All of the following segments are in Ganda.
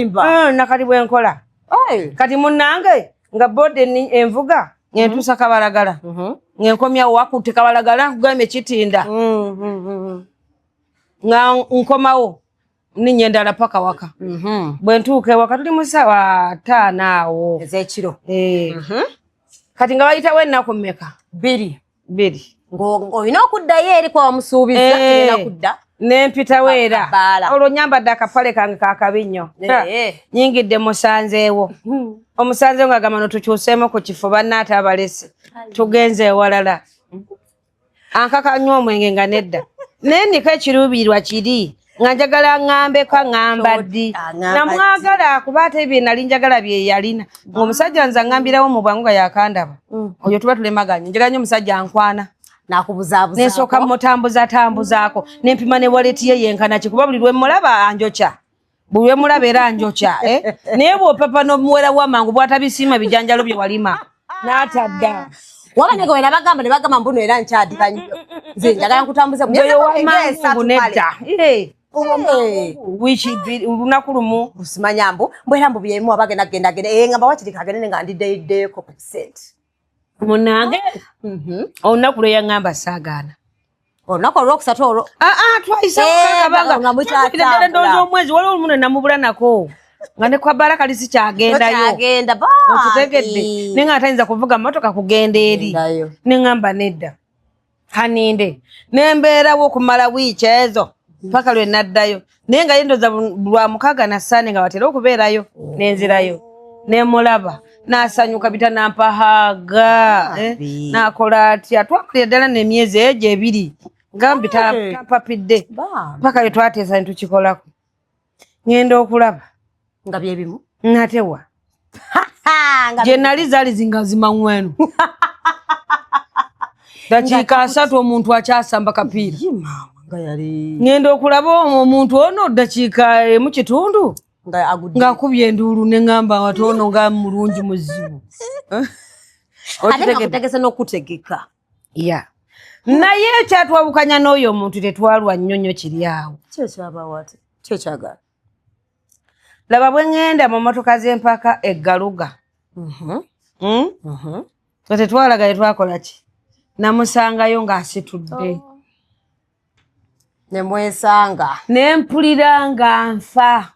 Simba. Nakati bwe nkola. Kati munnange nga bode ni envuga ngentusa kabalagala. Ngenkomya wakutte kabalagala kugame kitinda. Nga nkomawo ninyendala paka waka. Bwe ntuuke waka tuli musawa 5 awo ezekiro. Kati nga bayita wennaku mmeka? 2. Ng'olina okuddayo eri kwa musuubiza tulina kudda. Nempita weera. Olwo nyambadde akapale kange kakabi nnyo. Nyingidde musanzeewo. Omusanzeewo nga gamba tukyuseemu ku kifo bannaate abalesi. Tugenze ewalala. Ankakanywa omwenge nga nedda. Naye niko ekiruubirirwa kiri. Nga njagala ngambeko ngamba ddi. Namwagala kuba ate bye nali njagala bye yalina. Omusajja nza ngambirawo mu bwangu nga yakandaba. Oyo tuba tulemaganye. Njagala nnyo omusajja ankwana. Nakubuzaabuza. Nesoka mutambuzaako. Nempima ne wallet ye yenkana kikuba buli lwe mulaba anjocha. Buli lwe mulaba era anjocha. Naye bw'opapa n'omuwera w'amangu bw'atabisiima bijanjalo bye walima. N'atadda. Wabanyega wena bagamba ne bagamba mbuno era nkyadika nnyo. Nze njagala nkutambuze mu yoyo w'amangu nedda. Lunaku lumu usimanya mbwera mbu byemu abagenda genda ngamba wakiri kagende nga ndiddeeko ku percent. Munange olunaku lwe yaŋŋamba saagaana. Olunaku olwokusatu olwo twayisa mukakabanga ndowooza omwezi waliwo olumu ne namubula nako nga ne kwa Baraka lisi kyagendayo okitegedde ne nga atayinza kuvuga mmotoka kugenda eri ne ŋŋamba nedda kaninde ne mbeerawo okumala wiiki ezo paka lwe naddayo naye nga yendoza lwa 6 na 5 nga batera okubeerayo nenzirayo ne mulaba nasanyuka bita nampahaga nakola atya twakulira ddala n'emyezi egyo 2 ngambi tampapidde paka lwe twateesa ne tukikolako ngenda okulaba nga bye bimu natewa gye nali zaali zingazima ngwenu dakiika 3 omuntu akyasamba kapiira ngenda okulaba omuntu ono dakiika 1 ng'akubye enduulu ne ngamba watono nga mulungi muzibu. Otegese n'okutegeka. Naye kyatwabukanya n'oyo omuntu tetwalwa nnyonnyo kiri awo. Kyekyagala. Laba bwe ŋŋenda mu mmotoka z'empaka eggaluga. Tetwalaga twakola ki? Namusangayo ng'asitudde. Nemwesanga. Nempulira nga nfa.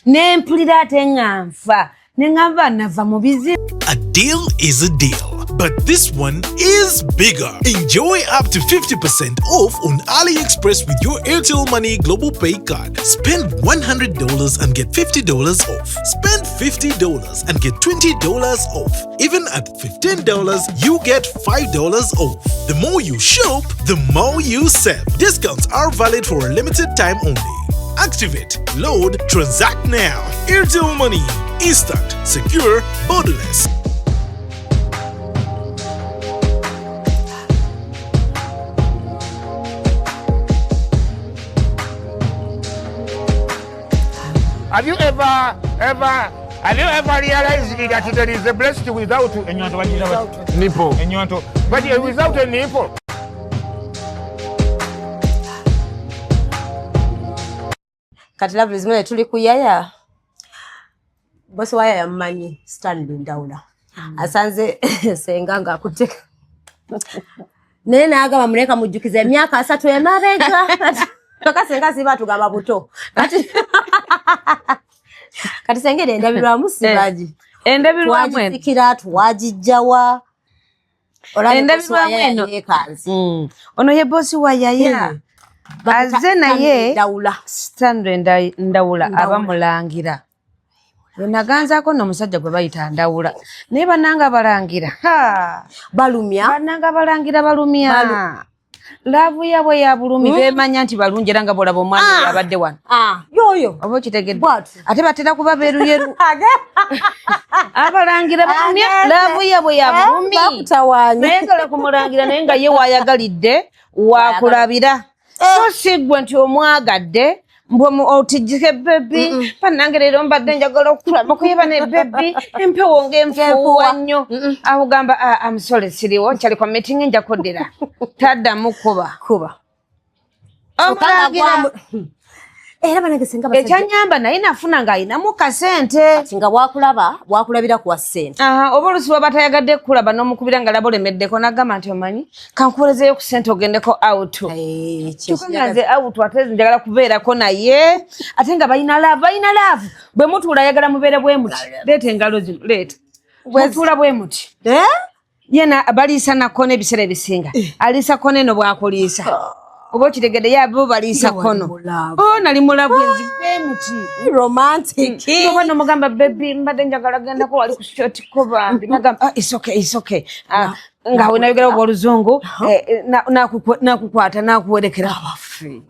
Nempulira ate nga nfa. Nengamba nava mu bizibu. A deal is a deal, but this one is bigger. Enjoy up to 50% off on AliExpress with your Airtel Money Global Pay card. Spend $100 and get $50 off. Spend $50 and get $20 off. Even at $15, you get $5 off. The more you shop, the more you save. Discounts are valid for a limited time only. Activate, load, transact now. Airtel Money. Instant, secure, borderless. Have you ever realized that there is a breast without a nipple? But without a nipple. Kati love zimene tuli kuyaya. Bosi waya ya mmanyi Stanley Ndawula. Asanze senga nga kuteka. Naye naagaba muleka mujjukiza emyaka 3 emabega. Toka senga siba tugamba buto. Kati sengere endabirwamu sibaji. Endabirwamu eno. Twajikira twajijjawa. Endabirwamu eno. Ono ye bosi waya. Aze naye Stanley Ndawula abamulangira. Naganzaako n'omusajja gwe bayita Ndawula. Naye bannanga balangira. Balumya. Bannanga balangira balumya. Laavu yabwe ya bulumi beemanya nti balungi era nga bw'olaba omwana yabadde wano. Yoyo. Oba okitegedde. Ate batera kuba beeruyeru. Abalangira balumya. Laavu yabwe ya bulumi. Naye ngala kumulangira naye nga ye waayagalidde waakulabira. So sigwe nti omwagadde. Mbwomu otijike baby panangerero mbadde njagala okulaba kuyeba ne baby empewo ngemfuwa nnyo ahugamba I'm sorry siriwo nkyali kwa meeting nja kodera tadda mukuba kuba era banange senga basajja ekyanyamba naye nafuna nga ayinamu kasente ati nga bwakulabira kuwa ssente oba olusi baba tayagadde kulaba n'omukubira nga laba olemeddeko n'agamba nti omanyi kankuwerezeeyo ku ssente ogendeko out tukangaze out ate njagala kubeerako naye ate nga balina laavu bwe mutuula ayagala mubeere bwe muti leeta engalo zino leeta mutuula bwe muti yena baliisa nakkono ebiseera ebisinga aliisa kono eno bwakuliisa oba okitegedde ye abo baliisa kono nali mulabu enzi bwe muti romantic oba nomugamba bebi mbadde njagala gendako wali ku shotiko bambi nagamba it's okay ngawe nayogera oba oluzungu nakukwata nakuwerekera abafi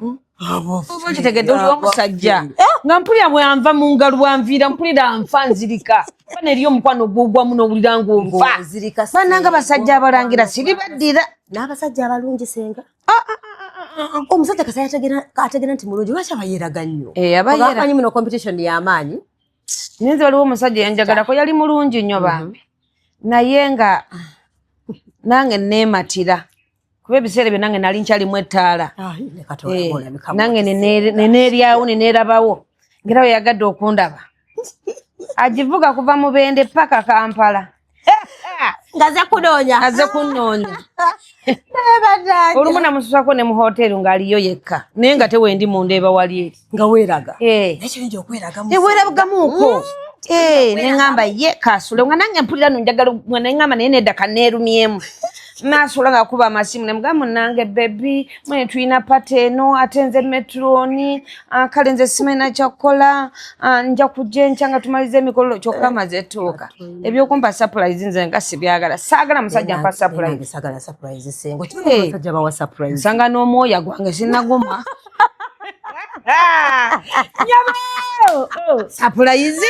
oba okitegedde oli omusajja nga mpulira bwanva mu ngalo bwanviira mpulira nfa nzirika bana eri omukwano gwogwamu n'owulira ng'onfa bananga basajja abalangira siri baddira n'abasajja abalungi senga omusajja kasa ategera nti mulungi lwaki abayeraga nnyo abamanyi muno competition y'amaanyi ninze waliwo omusajja yanjagalako yali mulungi nnyo bambi naye nga nange neematira kuba ebiseera ebyo nange nali nkyalimu ettaala nange neneeryawo neneerabawo ngerawo yagadde okundaba agivuga kuva mu Bende paka Kampala ngaze kunoonya olumu namususako ne mu hoteeri ng'aliyo yekka naye nga tewendi mundeeba wali eri nga weeraga weeragamuuko neŋŋamba ye kaasule nga nange mpulira nonjagala neŋŋamba naye nedda kaneerumyemu naasula nga kuba amasimu nemugamba munange bebi mwene tulina pata eno ate nze metroni kale nze simanyi nakyakukola nja kujja enkya nga tumaliza emikolo kyokka amaze etuuka ebyokumpa surprise nze nga sibyagala saagala musajja mpa surprise nsanga n'omwoyo gwange sinnaguma surprise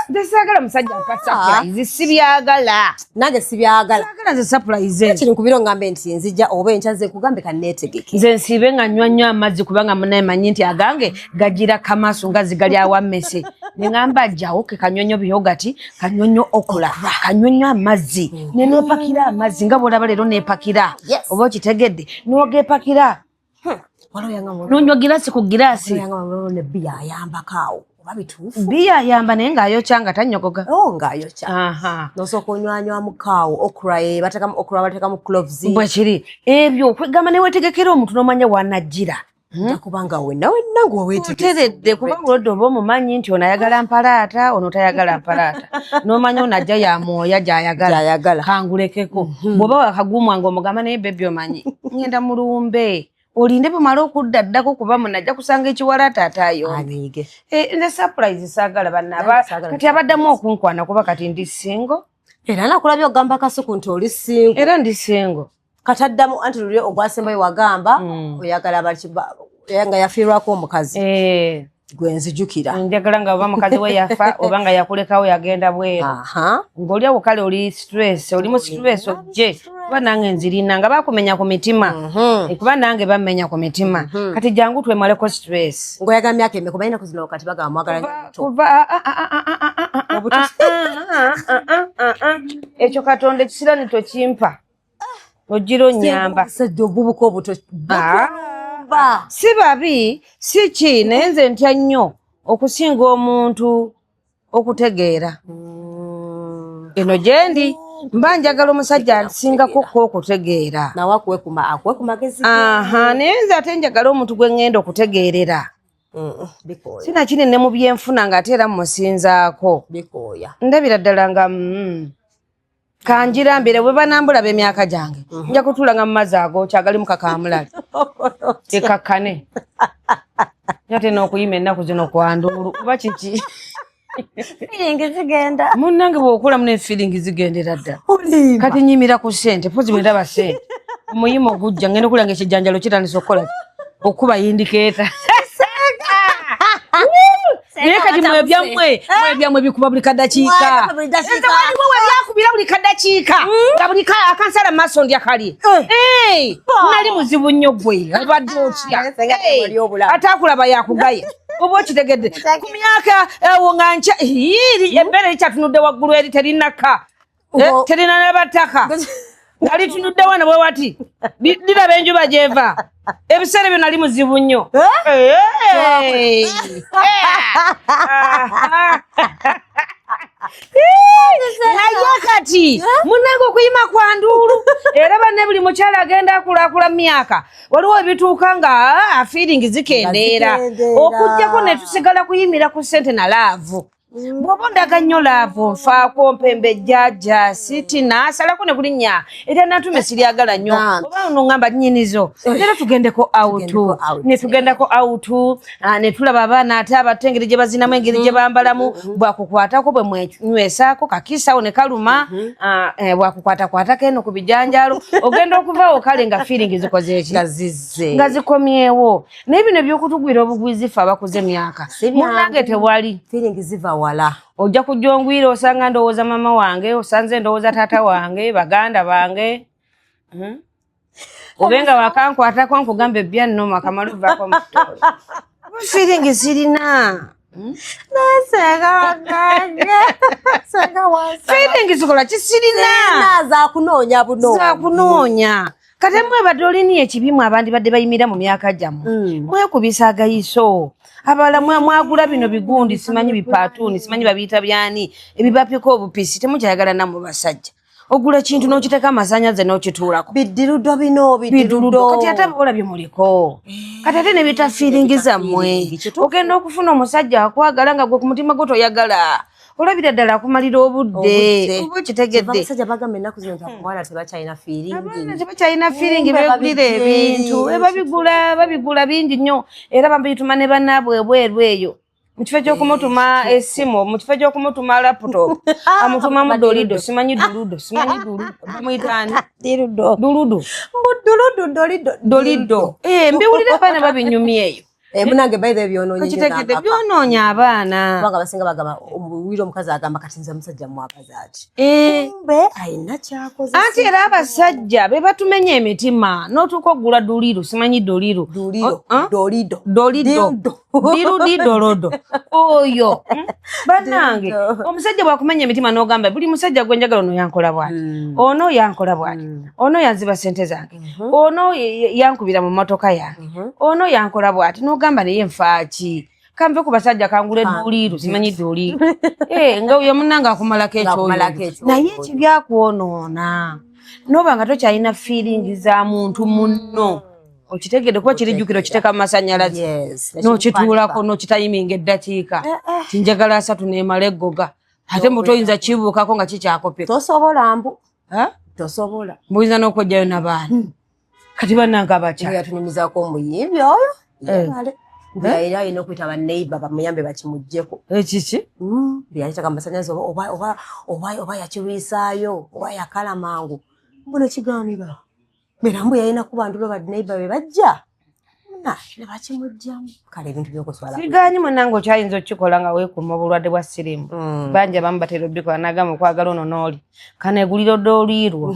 ndesagala musajja mpa surprise sibyagala nange sibyagala nze surprise kiri nkubiro ngambe nti nzija oba enkya nze kugambe kaneetegeke nze nsiibe nga nnywa amazzi kubanga munaye manyi nti agange gagira kamaaso nga zigali awammese neŋŋamba jjawo ke kanyonyo biyogati kanyonyo okula kanyonyo amazzi neneepakira amazzi nga bwolaba leero neepakira oba okitegedde n'ogeepakira nonywa girasi ku girasi ne bbiya ayambakaawo oba bituufu bbiya ayamba naye ng'ayokya nga tannyogoga ng'ayokya nosooka onywanywamu kaawo okra batekamu okra batekamu cloves bwe kiri ebyo okwegamba ne weetegekera omuntu n'omanya wanajjira kubanga wenna ng'oweeteredde kubanga olwadde oba omumanyi nti ono ayagala mpalaata ono tayagala mpalaata n'omanya ono ajja yamwoya gy'ayagala kangulekeko bw'oba wakagumwanga omugamba naye bebi omanyi ngenda mu lumbe olinde bumala okudda ddako kuba munajja kusanga ekiwalaata atayonge nze surprise saagala bannaba kati abaddamu okunkwana kuba kati ndi singo era nakulabye ogamba kasuku nti oli singo era ndi singo kati addamu anti luli ogwasembayo wagamba oyagala nga yafiirwako omukazi gwe nzijukira njagala nga oba mukazi we yafa oba nga yakulekawo yagenda bweru ng'oli awo kale oli stress oli mu stress ojje kuba nange nzirina nga bakumenya ku mitima kuba nange bamenya ku mitima kati jangu twemaleko stress ngoyaga myaka emeka balina kuzina kati bagamba mwagala ekyo Katonda ekisirani tokimpa ogira onnyamba obubuka obuto si babi si ki naye nze ntya nnyo okusinga omuntu okutegeera eno gyendi mba njagala omusajja ansingako okutegeera nawe akuwe ku magezi naye nze ate njagala omuntu gwe ŋŋenda okutegeerera sina kinene mu byenfuna ng'ate era mmusinzaako ndabira ddala nga kanjirambire bwe banambulaba emyaka gyange nja kutuulanga mu mazzi ago kyagalimu kakamulali ekakkane ate n'okuyima ennaku zino kwanduulu kuba kiki munnange bw'okulamu n'efiringi zigendera ddala kati nyimira ku ssente pozi bwe ndaba ssente omuyima ogujja ngenda okulanga ekijjanjalo kitandisa okukola okuba yindikeeta naye kati mwebyammwe bikuba buli kadakiika waliwo webyakubira buli kadakiika nga buli akansala mu maaso ndya kali nali muzibu nnyo gwe obadde otya ate akulaba yakugaya oba okitegedde ku myaka ewo nga nkya embeera erikyatunudde waggulu eri terinaka terina nabataka ngali tunudde wana bwe wati dira benjuba jeva ebisere byo nali muzibu nnyo naye kati munange okuyima kwa nduulu era banne buli mukyala agenda akulakula myaka waliwo ebituuka nga feeling zikendeera okujjako ne tusigala kuyimira ku ssente na laavu bw'oba ondaga nnyo laavu nfaako mpembe jjajja siti naasalako ne bulinnya era natume siryagala nnyo oba ono ngamba nnyinizo era tugendeko awutu ne tugendako awutu ne tulaba abaana ate abato engeri gye bazinamu engeri gye bambalamu bwakukwatako bwe mwenywesaako kakiisawo ne kaluma bwakukwatakwatako eno ku bijanjaalo ogenda okuvaawo kale nga feeling zikoze eki nga zikomyewo naye bino ebyokutugwira obugwizifu abakuze emyaka munange tewali feeling ziva wala ojja kujongwira osanga ndowooza mama wange osanze ndowooza taata wange baganda bange obenga wakankwatako nkugamba ebyannoma akamala ovaako mutooyi feeling sirina feeling zikola kisirina zakunoonya kati mwebadde oliniyo ekibimu abandi badde bayimira mu myaka gyammwe mwekubisa agayiso abala mwagula bino bigundi simanyi bipaatuuni simanyi babiyita byani ebibapika obupisi temukyayagala namu basajja ogula kintu n'okiteeka amasanyaze n'okituulako biddirudo bino biddirudo kati ate olabye muliko kati ate ne bita feeling zammwe ogenda okufuna omusajja akwagala nga gwe ku mutima gwe toyagala olabira ddala akumalira obudde oba okitegedde abasajja bagamba ennaku zino abaana tebakyalina tebakyalina feeling beegulira ebintu babigula bingi nnyo era babituma ne bannaabwe ebweru eyo mu kifo ky'okumutuma essimu mu kifo ky'okumutuma laptop amutumamu dolido simanyi duludo simanyi duludo bamuyitaani dolido mbiwulira abaana babinyumya eyo munange bayibe byonoonye kitegedde byonoonya abaana kubanga basinga bagamba omuwira omukazi agamba kati nze musajja mwagaza ati mbe ayina kyakoze anti era abasajja be batumenya emitima n'otuuka okugula duliru simanyi doliru dirudidolodo oyo bannange omusajja bwakumenya emitima n'ogamba buli musajja gwe njagala ono yankola bwati ono yankola bwati ono yanziba sente zange ono yankubira mu motoka yange ono yankola bwati n'ogamba naye nfaaki kamve ku basajja kangule duliru simanyi duliru nga oyo munnange akumalako ekyoyo naye ekibyakwonoona noba nga tokyalina feeling za muntu munno okitegedde kuba kirijjukiro kiteeka mu masanyalazi n'okituulako n'okitayiminga eddakiika tinjagala 3 neemala eggoga ate mutoyinza kibuukako nga kikyakopeka tosobola muyinza n'okwejjayo nabaana kati bannange abakyala yatunyumizaako omuyimbi oyo era alina okwita baneiba bamuyambe bakimuggyeko ekiki byayitaka masanyalazi oba yakirwisaayo oba yakala mangu mbona kigaanira berambu yalina ku bantu baneiba be bajja ne bakimugjamu kale ebintu byokuswala siganyi munange okyayinza okukikola nga weekuuma obulwadde bwa sirimu bangi abamu batera obbikola nagamba okwagala ono n'oli kaneegulira doliirwa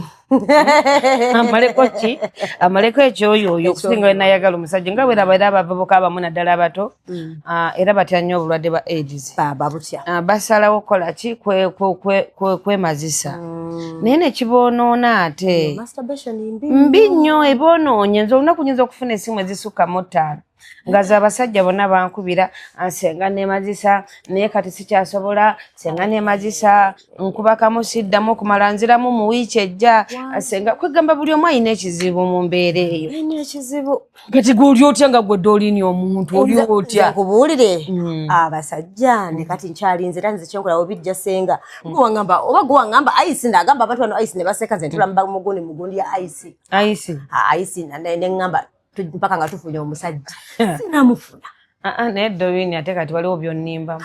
amaleko ekyoyoyo okusinga we nayagala omusajja nga bweraba era abavubuka abamu naddala abato era batya nnyo obulwadde bwa AIDS basalawo kukolaki kwemazisa naye nekiboonoona ate mbi nnyo eboonoonye nze olunaku nyinza okufuna esimu ezisukka mu 5 nga z'abasajja bonna bankubira nsenga neemazisa naye kati sikyasobola senga neemazisa nkubakamu siddamu okumala nziramu mu wiiki ejja senga kwegamba buli omu alina ekizibu mu mbeera eyo kati gwe oli otya nga gwedde olini omuntu oli otya nkubuulire abasajja ne kati nkyalinze era nze kyenkola obijja senga gwewangamba oba gwewangamba ayisi ndagamba abantu bano ayisi ne baseka nze ntulamba mugundi ya ayisi neŋŋamba mpaka nga tufunye omusajja sinamufuna naye Doreen ate kati waliwo byonnimbamu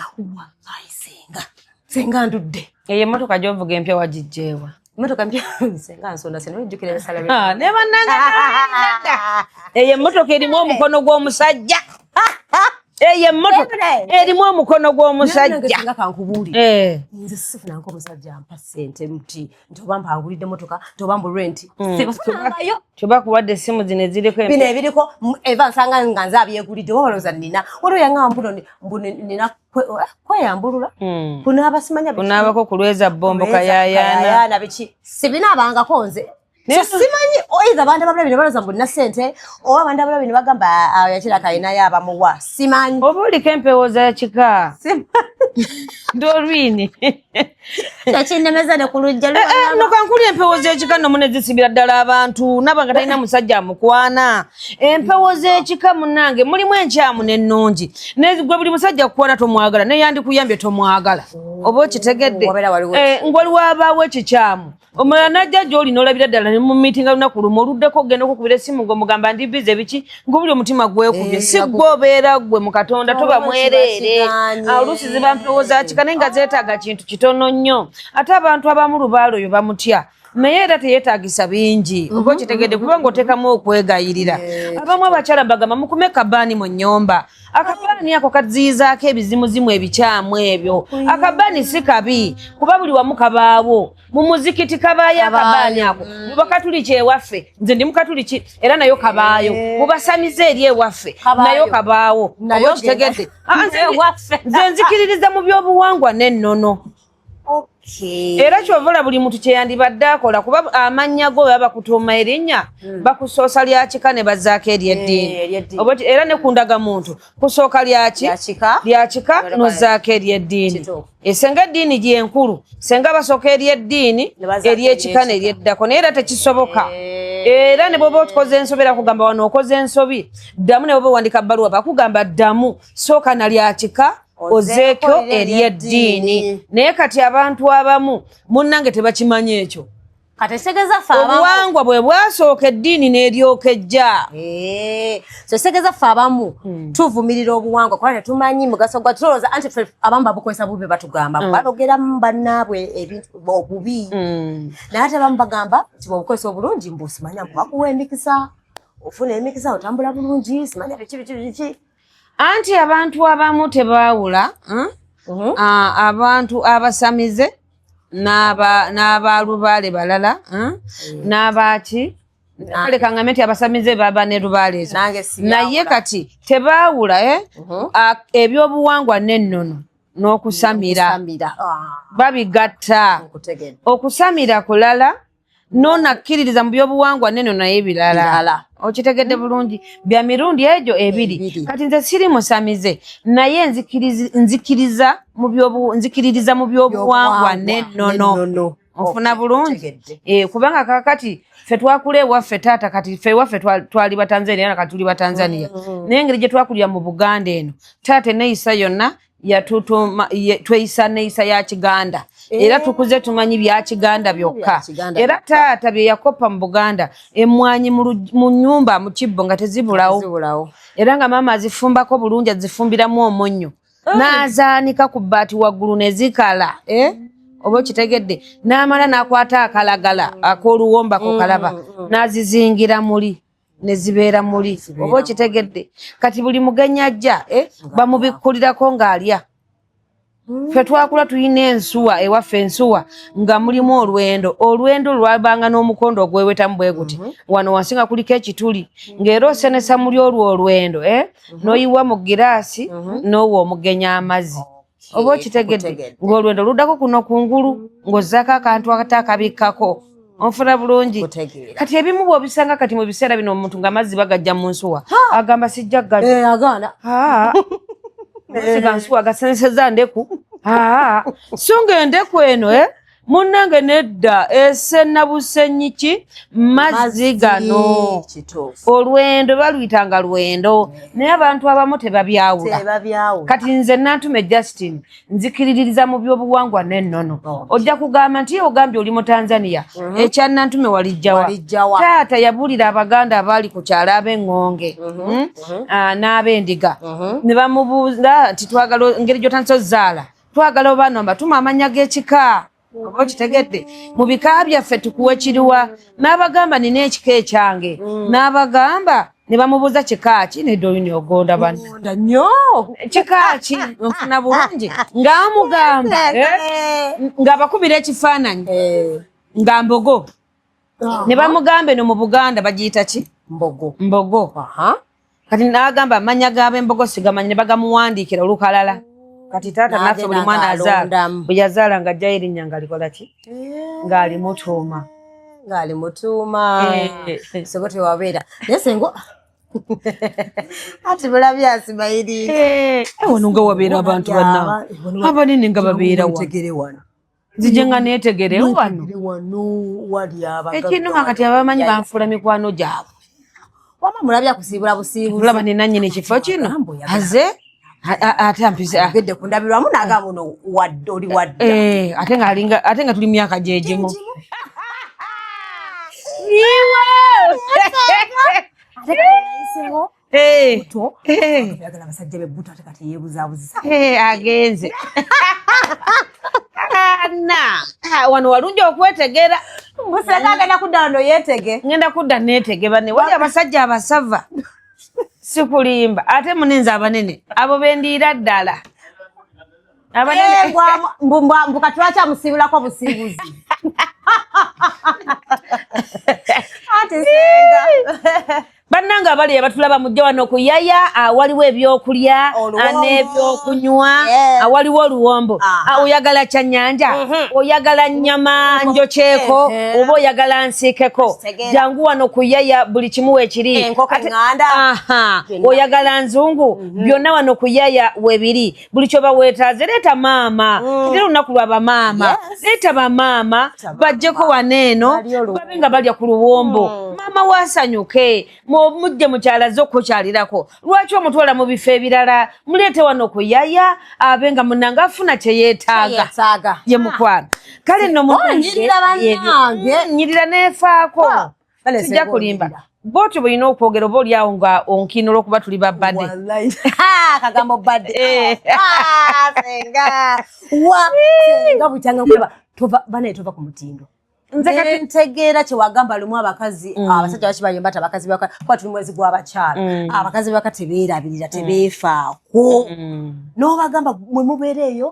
senga ndudde eyo emmotoka gy'ovuga empya wagijjeewa emmotoka mpya senga nsonda sinojjukira ebisala ne bannange eyo emmotoka erimu omukono gw'omusajja eyo emmotoka erimu omukono gw'omusajja nga kankubuulire nze sifunanko omusajja ampa ssente nti oba mpangulidde emmotoka toba mbu renti sebafunangayo tebakuwadde essimu zino eziriko bino ebiriko eva nsanga nga nze abyegulidde oba balooza nina waliwo yaŋŋamba mbu nina kweyambulula kunaaba simanya kunaabako kulweza bombo kayayaana biki sibinaabangako nze simanyi oyiza abantu abalabi ne baloza mbu nina ssente oba abantu abalabi ne bagamba yakira kalinayo abamuwa simanyi oba oliko empewo za kika ndolwini kyakinnemeza ne ku lujja no kankuli empewo z'ekika nomu ne zisibira ddala abantu naba nga talina musajja amukwana empewo z'ekika munnange mulimu enkyamu n'ennungi gwe buli musajja kukwana tomwagala neyandikuyambye tomwagala oba okitegedde ng'oliwo abaawo ekikyamu omulala najja gy'oli n'olabira ddala ne mu miitinga lunaku lumu oluddeko ogenda okukubira essimu ng'omugamba ndi bize biki ng'obuli omutima gwekubye si gwe obeera gwe mu Katonda toba mwereere oluusi ziba mpewo za kika naye nga zeetaaga kintu kitono nnyo ate abantu abamu lubaalo oyo bamutya naye era teyeetaagisa bingi oba okitegedde kubanga oteekamu okwegayirira abamu abakyala bagamba mukume kabaani mu nnyumba akabaani ako kaziyizaako ebizimuzimu ebikyamu ebyo akabaani si kabi kuba buli wamu kabaawo mu muzikiti kabaayo akabaani ako muba katuliki ewaffe nze ndi mukatuliki era nayo kabaayo mubasamize eri ewaffe nayo kabaawo oba okitegedde nze nzikiririza mu byobuwangwa n'ennono era kyovula buli muntu kyeyandibadde akola kuba amannya go baba bakutuuma erinnya bakusoosa lya kika ne bazzaako ery'eddiini era ne ku ndagamuntu kusooka lya kika nozzaako ery'eddiini esenga eddiini gyenkulu senga basooka ery'eddiini ery'ekika n'eryeddako naye era tekisoboka era ne bwoba otukoze ensobi era kugamba wano okoze ensobi ddamu ne bwoba owandika bbaluwa bakugamba ddamu sooka na lya kika ozeeko ery'eddiini naye kati abantu abamu munnange tebakimanyi ekyo obuwangwa bwe bwasooka eddiini n'eryoka ejja segeza ffe abamu tuvumirira obuwangwa kubanga tetumanyi mugaso gwa tulowooza anti ffe abamu babukozesa bubi batugamba balogeramu bannaabwe ebintu obubi naye ate abamu bagamba nti bwobukozesa obulungi mbusimanya mbubakuwa emikisa ofuna emikisa otambula bulungi simanya biki anti abantu abamu tebaawula abantu abasamize n'abalubaale balala n'abaki leka ngambe nti abasamize baba ne lubaale ezo naye kati tebaawula ebyobuwangwa n'ennono n'okusamira babigatta okusamira kulala nonakkiririza mu byobuwangwa n'ennono naye birala okitegedde bulungi bya mirundi egyo ebiri kati nze siri musamize naye nzikiririza mu byobuwangwa n'ennono ofuna bulungi kubanga kakati ffe twakula ewaffe taata kati ffe ewaffe twali Batanzania nakati tuli Batanzania naye engeri gye twakulira mu Buganda eno taata eneyisa yonna tweyisa neyisa ya Kiganda era tukuze tumanyi bya Kiganda byokka era taata bye yakopa mu Buganda emmwanyi mu nnyumba mu kibbo nga tezibulawo era nga maama azifumbako bulungi azifumbiramu omunnyo n'azaanika ku bbaati waggulu ne zikala oba okitegedde n'amala n'akwata akalagala ak'oluwomba kokalaba n'azizingira muli ne zibeera muli oba okitegedde kati buli mugenyi ajja bamubikkulirako ng'alya ffe twakula tulina ensuwa ewaffe ensuwa nga mulimu olwendo lwabanga n'omukondo ogwewetamu bwe guti wano wansi nga kuliko ekituli ng'era osenesa muli olwendo n'oyiwa mu giraasi n'owa omugenyi amazzi oba okitegedde ng'olwendo luddako kuno kungulu ng'ozzaako akantu ate akabikkako onfuna bulungi kati ebimu bw'obisanga kati mu biseera bino omuntu ng'amazzi bagajja mu nsuwa agamba sijja ggaja siga nsuwa gaseneseza ndeku so ng'endeku eno munnange nedda esennabusenyiki mazzi gano olwendo baluyitanga lwendo naye abantu abamu tebabyawula kati nze Nantume Justin nzikiririza mu byobuwangwa n'ennono ojja kugamba nti ogambye oli mu Tanzania ekya Nantume walijjawa taata yabuulira Abaganda abaali ku kyalo ab'Engonge n'ab'Endiga ne bamubuuza nti twagala engeri gy'otandise ozzaala twagala obanomba tuma amannya g'ekika oba okitegedde mu bika byaffe tukuwe kiriwa n'abagamba nina ekika ekyange n'abagamba ne bamubuuza kika ki nedda olini ogonda banna nnyo kika ki nfuna bulungi ng'amugamba ng'abakubira ekifaananyi nga mbogo ne bamugamba eno mu Buganda bagiyita ki mbogo kati n'agamba amanya g'ab'embogo sigamanyi ne bagamuwandiikira olukalala kati taata naffe buli mwana azaala bwe yazaala ng'ajjayo erinnya nga likola ki ng'alimutuuma ngali mutuma sengo tewabera naye sengo ati bulabya asimayiri wano nga wabeera abantu banna abanene nga babeera wano zijenga neetegere wano wali ekino kati abamanyi banfula mikwano gyabwe wama mulabya kusiibula busiibuzi tulaba ne nannyini ekifo kino aze ate ampise agedde kundabirwamu n'agamba ono oli wadda ate nga tuli myaka gyegimu abasajja bebuto ate kati yeebuzaabuziza agenze wano walungi okwetegera museka agenda kudda wano yeetege ngenda kudda neetege bane wali abasajja abasava sikulimba ate munenze abanene abo bendiira ddala mbukati lwakyamusiibulako busiibuzi ati senga bannanga abali abatulaba mujja wano okuyaya waliwo ebyokulya n'ebyokunywa waliwo oluwombo oyagala kyannyanja oyagala nnyama njokyeko oba oyagala nsiikeko jangu wano kuyaya buli kimu weekiri oyagala nzungu byonna wano kuyaya weebiri buli kyoba weetaaze leeta maama era olunaku lwa bamaama leeta bamaama bajjeko waneeno babe nga balya ku luwombo maama waasanyuke mujje mukyalaze okukyalirako lwaki omutwala mu bifo ebirala muleete wano kuyaya abe nga munanga afuna kyeyeetaaga ye mukwano kale nno nyirira neefaako sijja kulimba booti bwolina okwogera oba oliawo nga onkino olwokuba tuli babbadde kagambo badde senga bukyanga banaye tova ku mutindo nze ntegeera kyewagamba lumu abakazi abasajja bakibayomba ati abakazi kuba tuli mwezi gw'abakyala abakazi baka tebeerabirira tebeefaako n'obagamba mwe mubeera eyo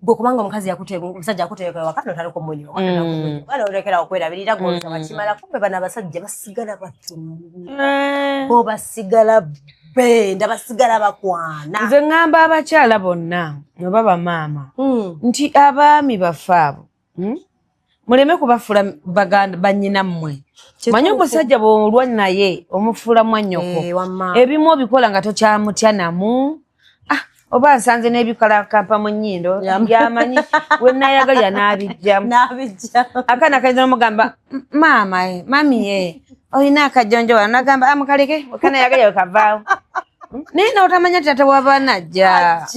gwe kubanga omusajja yakuteeka waka notaliko munyo bana olekera okwerabirira goloza bakimala kumbe bano abasajja basigala batundu bo basigala benda basigala bakwana nze ŋŋamba abakyala bonna oba bamaama nti abaami bafaabo muleme kubafula bannyina mmwe manyi omusajja bw'olwa naye omufuula mwannyoko ebimu obikola nga tokyamutya namu oba nsanze n'ebikalakampa mu nnyindo byamanyi wenayagalya n'abijjamu akaana kayinza n'omugamba maama mami olina akajonjo wano nagamba amukaleke kanayagalya wekavaawo naye naotamanya ti ate waba najja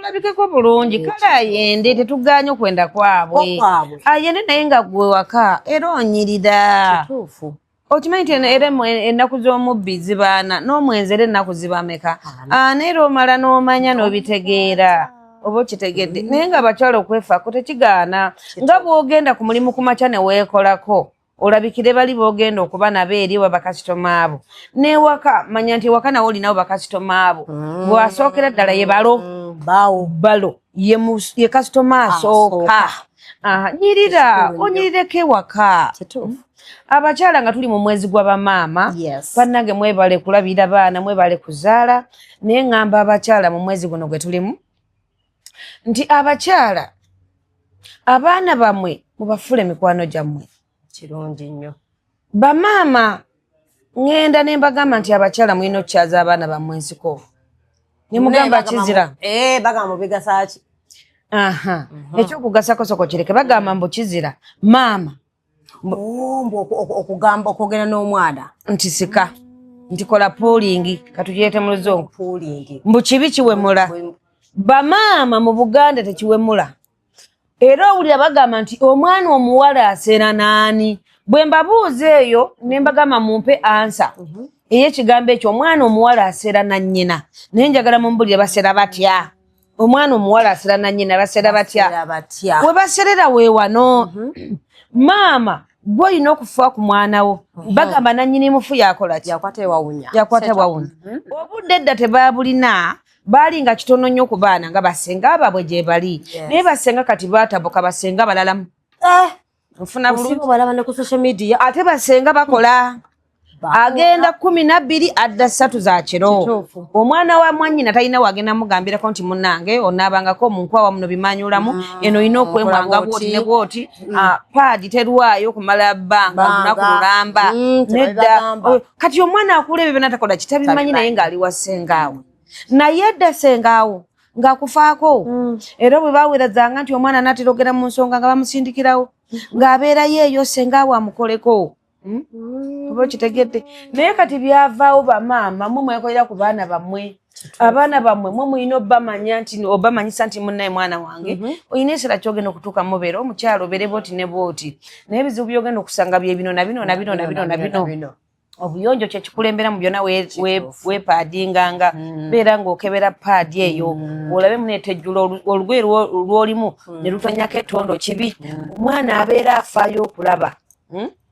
olabikeko bulungi kale ayende tetuganye okwenda kwabwe ayende naye nga gwe waka era onyirira okimanyi ti era ennaku z'omubbi zibaana n'omwenzi era ennaku zibameka naye omala n'omanya n'obitegeera oba okitegedde naye nga abakyala okwefaako tekigaana nga bw'ogenda ku mulimu ku makya ne weekolako olabikire bali bogenda okuba nabo eri wa bakasitoma abo newaka manya nti ewaka nawo olinawo bakasitoma abo bwasookera ddala ye balo ye kasitoma asooka nyirira onyirireko ewaka abakyala nga tuli mu mwezi gw'abamaama bannange mwebale kulabira baana mwebale kuzaala naye ŋŋamba abakyala mu mwezi guno gwe tulimu nti abakyala abaana bamwe mubafule mikwano gyammwe kirungi nnyo bamaama ŋŋenda ne mbagamba nti abakyala mulina okukyaza abaana bammwe ensiko ne mugamba kizira bagamba bigasa ki ekyokugasako soko kireke bagamba mbu kizira maama okugamba okwogera n'omwana nti sika nti kola poolingi katugirete mu luzungu mbu kibi kiwemula bamaama mu Buganda tekiwemula era owulira bagamba nti omwana omuwala aseera naani bwe mbabuuza eyo ne mbagamba mumpe ansa ey'ekigambo ekyo omwana omuwala aseera na nnyina naye njagala mumbulire baseera batya omwana omuwala aseera na nnyina baseera batya we baserera weewano maama gwe olina okufa ku mwana wo bagamba nannyini mufu yakola ki yakwata ewawunya obudde edda tebaabulina baali nga kitono nnyo ku baana nga basenga ababwe gye bali naye basenga kati baatabuka basenga balalamu nfuna bulungi balaba ne ku social media ate basenga bakola agenda 12 adda 3 za kiro omwana wa mwannyina talina wagenda mugambirako nti munnange onaabangako munkwawa muno bimanyulamu eno ina okwemwanga bwoti ne bwoti paadi terwayo kumala bbanga lunaku lulamba nedda kati omwana akula ebyo byonatakola kitabimanyi naye ng'ali wa ssengaawe naye edda ssengaawo ng'akufaako era bwe baweerezanga nti omwana natirogera mu nsonga nga bamusindikirawo ng'abeerayo eyo ssengaawe amukoleko oba kitegedde naye kati byavaawo bamaama mwe mwekolera ku baana bammwe abaana bammwe mwe muyina obamanya nti obamanyisa nti munnaye mwana wange oyina ekiseera kyogenda okutuuka mubeera omukyalo obeere booti ne booti naye ebizibu byogenda okusanga bye bino na bino na bino na bino na bino obuyonjo kyekikulembera mu byonna weepaadinganga beera ng'okebera paadi eyo olabe muneetejjula olugoye lw'olimu ne lutonyako ettondo kibi omwana abeera afaayo okulaba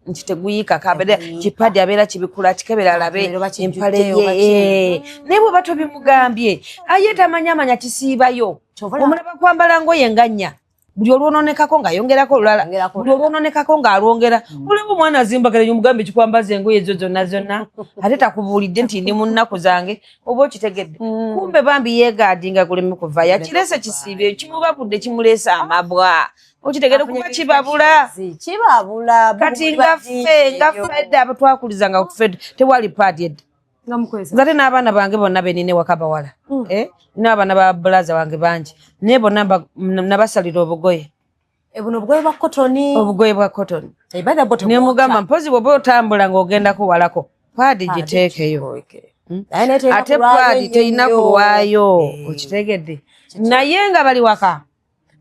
nti teguyika kabere kipaadi abeera kibikula tikebera alabe empale ye naye bwe bato bimugambye aye tamanyamanya kisiibayo omulaba kwambala ngoye nganya buli olwononekako ng'ayongerako olulala buli olwononekako ng'alwongera olaba omwana azimbagala omugambe kikwambaza engoye ezo zonna zonna ate takubuulidde nti ndi mu nnaku zange oba okitegedde kumbe bambi yeegaadinga kuleme kuvayo akirese kisiibye kimubabudde kimuleese amabwa okitegere kuba kibabula kati nga ffe edda abo twakulizanga ffe tewali paadi edda nzate n'abaana bange bonna benine waka bawala n'abaana ba bulaza wange bangi naye bonna nabasalira obugoye obugoye bwa kotoni nemugamba mpozi bwoba otambula ng'ogendako walako paadi giteekeyo ate paadi terina kulwayo okitegedde naye nga bali waka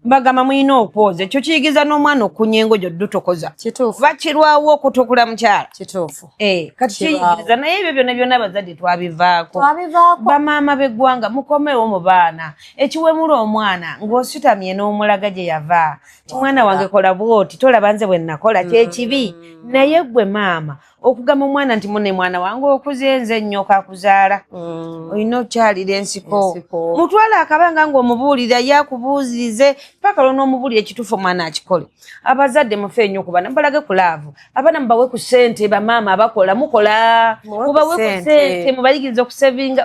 mbagamba muyina okwoza ekyo kiyigiza n'omwana okunya engojo dutokoza bakirwawo okutukula mukyala kati kiyigiriza naye ebyo byonna byonna abazadde twabivaako bamaama b'eggwanga mukomewo mu baana ekiwemula omwana ng'ositamye n'omulaga gye yava ti mwana wange kola bwoti tolaba nze bwe nakola kyekibi naye ggwe maama okugamba omwana nti mune mwana wange okuze nze nnyoka akuzaala olina okyalira ensiko mutwala akabanga ng'omubuulira yakubuuzirize paka lw'onoomubuulira ekituufu omwana akikole abazadde mufe ennyo ku baana mubalage ku laavu abaana mubawe ku ssente bamaama abakola mukola mubawe ku ssente mubayigirize kushevinga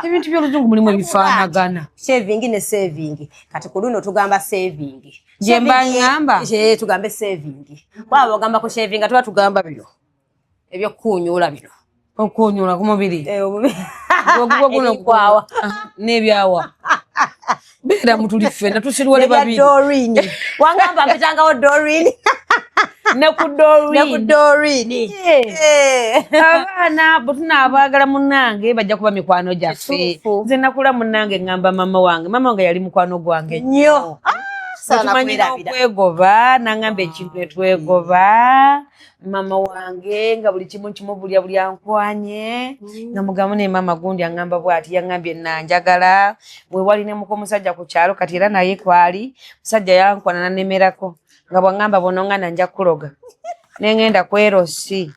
ebintu by'oluzungu mulimu ebifaanagana shaving ne saving kati ku luno tugamba saving jembangamba tugambe saving bwaba ogamba ku shaving tuba tugamba bino ebyokunyuula bino okunyuula ku mubiri ebikwawa n'ebyawa beera mutuli ffenna tusirwale babiri Doreen wangamba mpitangawo Doreen ne ku Doreen abaana bwe tunaabaagala munnange bajja kuba mikwano gyaffe nze nakula munnange ngamba mama wange yali mukwano gwange nnyo tumanyira okwegoba nangamba ekintu etwegoba mama wange nga buli kimu kimubulya buli ankwanye nga mugamu ne mama gundi angamba bwati yangambye nanjagala bwe wali ne muko musajja ku kyalo kati era naye kwali musajja yankwana nanemerako nga bwangamba bononga nanja kuloga nengenda kwerosi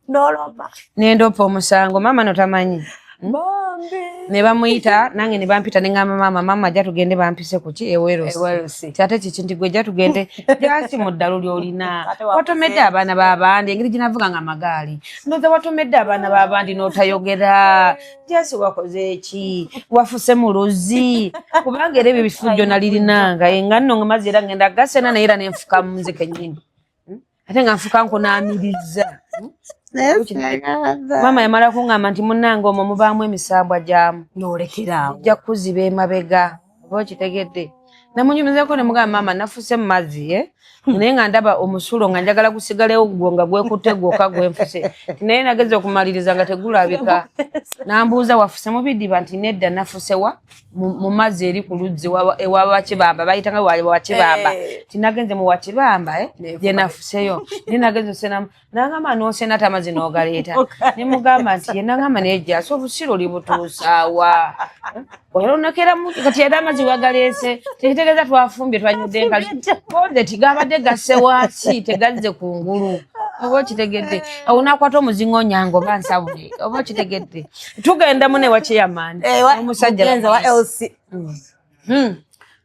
noloma nendopa omusango mama notamanyi ne bamuyita nange ne bampita ne ngamba mama ajja tugende bampise kuki ewerosi ate kiki nti gwe ajja tugende jasi mu ddalu lyolina watomedde abaana b'abandi engeri ginavuga nga amagaali ndoza watomedde abaana b'abandi n'otayogera jasi wakoze eki wafuse mu luzzi kubanga era ebyo bifujjo nalirinanga nga nno nga mazzi era ngenda gasena naye era nenfuka mu nze kennyini ate nga nfuka nkunaamiriza mama yamala kuŋŋamba nti munnange omwo mubaamu emisambwa gyamu n'olekerawo ojja kuziba emabega oba okitegedde namunyumizako ne mugamba mama nafuse mu mazzi naye nga ndaba omusulo nga njagala gusigalewo gwo nga gwekutte gwoka gwenfuse naye nageze okumaliriza nga tegulabika nambuuza wafuse mu bidiba nti nedda nafusewa mu mazzi eri ku luzzi ewa Wakibamba bayitanga Wakibamba tinagenze mu Wakibamba gye nafuseyo naye nagenze osenamu nangamba n'osena tamazi n'ogaleeta ne mugamba nti ye nangamba naye gyasi obusiiro libutuusaawa olonekeramu kati era amazzi wagaleese tekitegeeza twafumbye twanyudde enkali konze tigabadde gasse wansi tegazze ku ngulu oba okitegedde onakwata omuzingo nyango bansabule oba okitegedde tugendamu ne Wakiyamani omusajja wa LC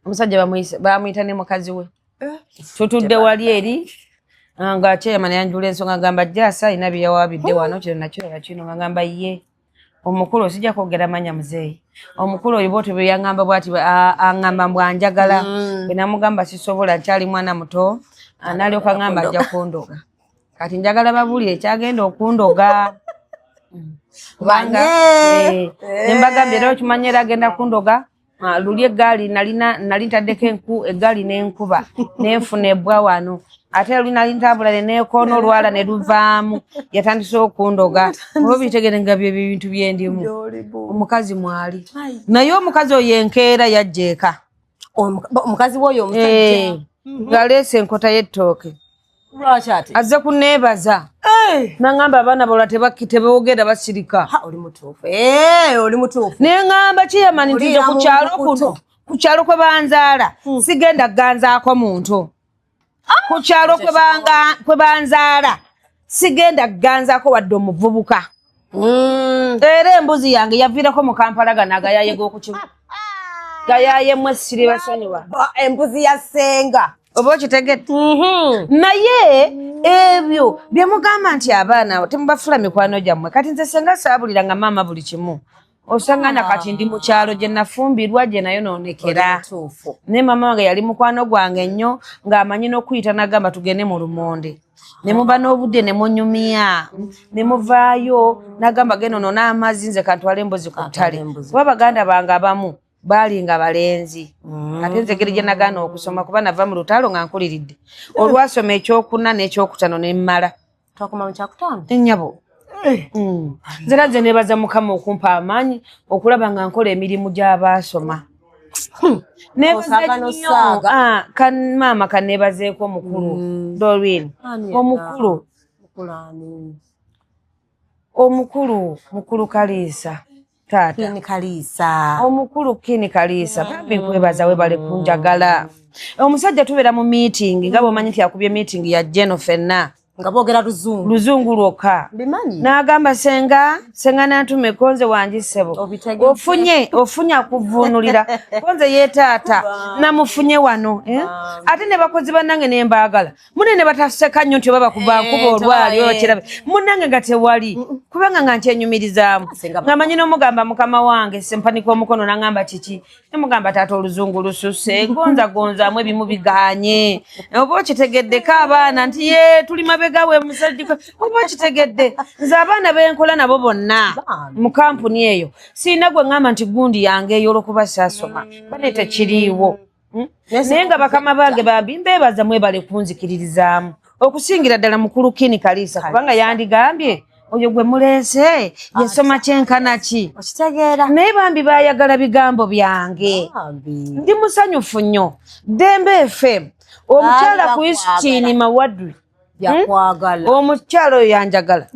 omusajja bamuyita ne mukazi we tutudde wali eri nga chairman yanjula ensonga ngamba jasa ina byawabidde wano kino nakyo yakino ngamba ye omukulu sijja kwogera manya muzeeyi omukulu oyo bote bwe yangamba bwati angamba mbwanjagala bwe namugamba sisobola nkyali mwana muto analyoka ngamba ajja kundoga kati njagala babuli ekyagenda okundoga kubanga nembagambye era okimanyira agenda kundoga luli eggaali nali ntaddeko eggaali n'enkuba nenfuna ebbwa wano ate luli nali ntambula neneekoona olwala ne luvaamu yatandise okundoga oba bitegere nga bye bintu byendimu omukazi mwali naye omukazi oyo enkeera yajja eka omukazi woyo omusajja ngaleese enkota y'ettooke azze kuneebaza nangamba abaana bola tebogera basirika oli mutuufu neŋŋamba kiyamani nti ku kyalo kuno ku kyalo kwe banzaala sigenda kuganzaako muntu ku kyalo kwe banzaala sigenda kuganzaako wadde omuvubuka era embuzi yange yaviirako mu Kampala gano agayaye g'okukimu gayaye mwe siri basonyiwa embuzi ya ssenga oba okitegedde naye ebyo bye mugamba nti abaana temubafula mikwano gyammwe kati nze senga saabuliranga maama buli kimu osangana kati ndi mu kyalo gye nafumbirwa gye nayo noonekera ne maama wange yali mukwano gwange nnyo ng'amanyi n'okuyita n'agamba tugende mu lumonde ne muba n'obudde ne munyumya ne muvaayo n'agamba genda onoona amazzi nze kantwala embuzi ku ttale kuba baganda bange abamu baalinga balenzi ate nze engeri gye nagaana okusoma kuba nava mu lutalo nga nkuliridde olwasoma ekyokuna n'ekyokutano ne mmala twakoma mu kyakutaano ennyabo nze nazze neebaza mukama okumpa amaanyi okulaba nga nkola emirimu gy'abaasoma maama kaneebazeeko omukulu Doreen omukulu Kaliisa omukulu Kini Kaliisa bambi nkwebaza webale kunjagala omusajja tubeera mu meeting nga bw'omanyi nti akubye meeting ya Jeno fenna nga boogera luzungu lwokka n'agamba senga nantume konze wanjisebo ofunye akuvvuunulira konze yeetaata namufunye wano ate ne bakozi bannange ne mbaagala munene bataseka nnyo nti oba bakubankuba olwali oba kirabe munnange nga tewali kubanga nga nkyenyumirizaamu ng'amanyi n'omugamba mukama wange sempanika omukono n'angamba kiki nemugamba taata oluzungu lususse gonzaamu ebimu biganye oba okitegeddeko abaana nti ye tuli begawe musajja oba kitegedde nze abaana benkola nabo bonna mu kampuni eyo sina gwe ngamba nti gundi yange ey'olwokuba saasoma bane tekiriiwo naye nga bakama bange bambi mbeebaza mwebale kunzikiririzaamu okusingira ddala mukulu Kini Kaliisa kubanga yandigambye oyo gwe muleese yasoma kyenkana ki naye bambi baayagala bigambo byange ndi musanyufu nnyo Dembe FM omukyala ku Isitini Mawadri omukyalo oyo yanjagala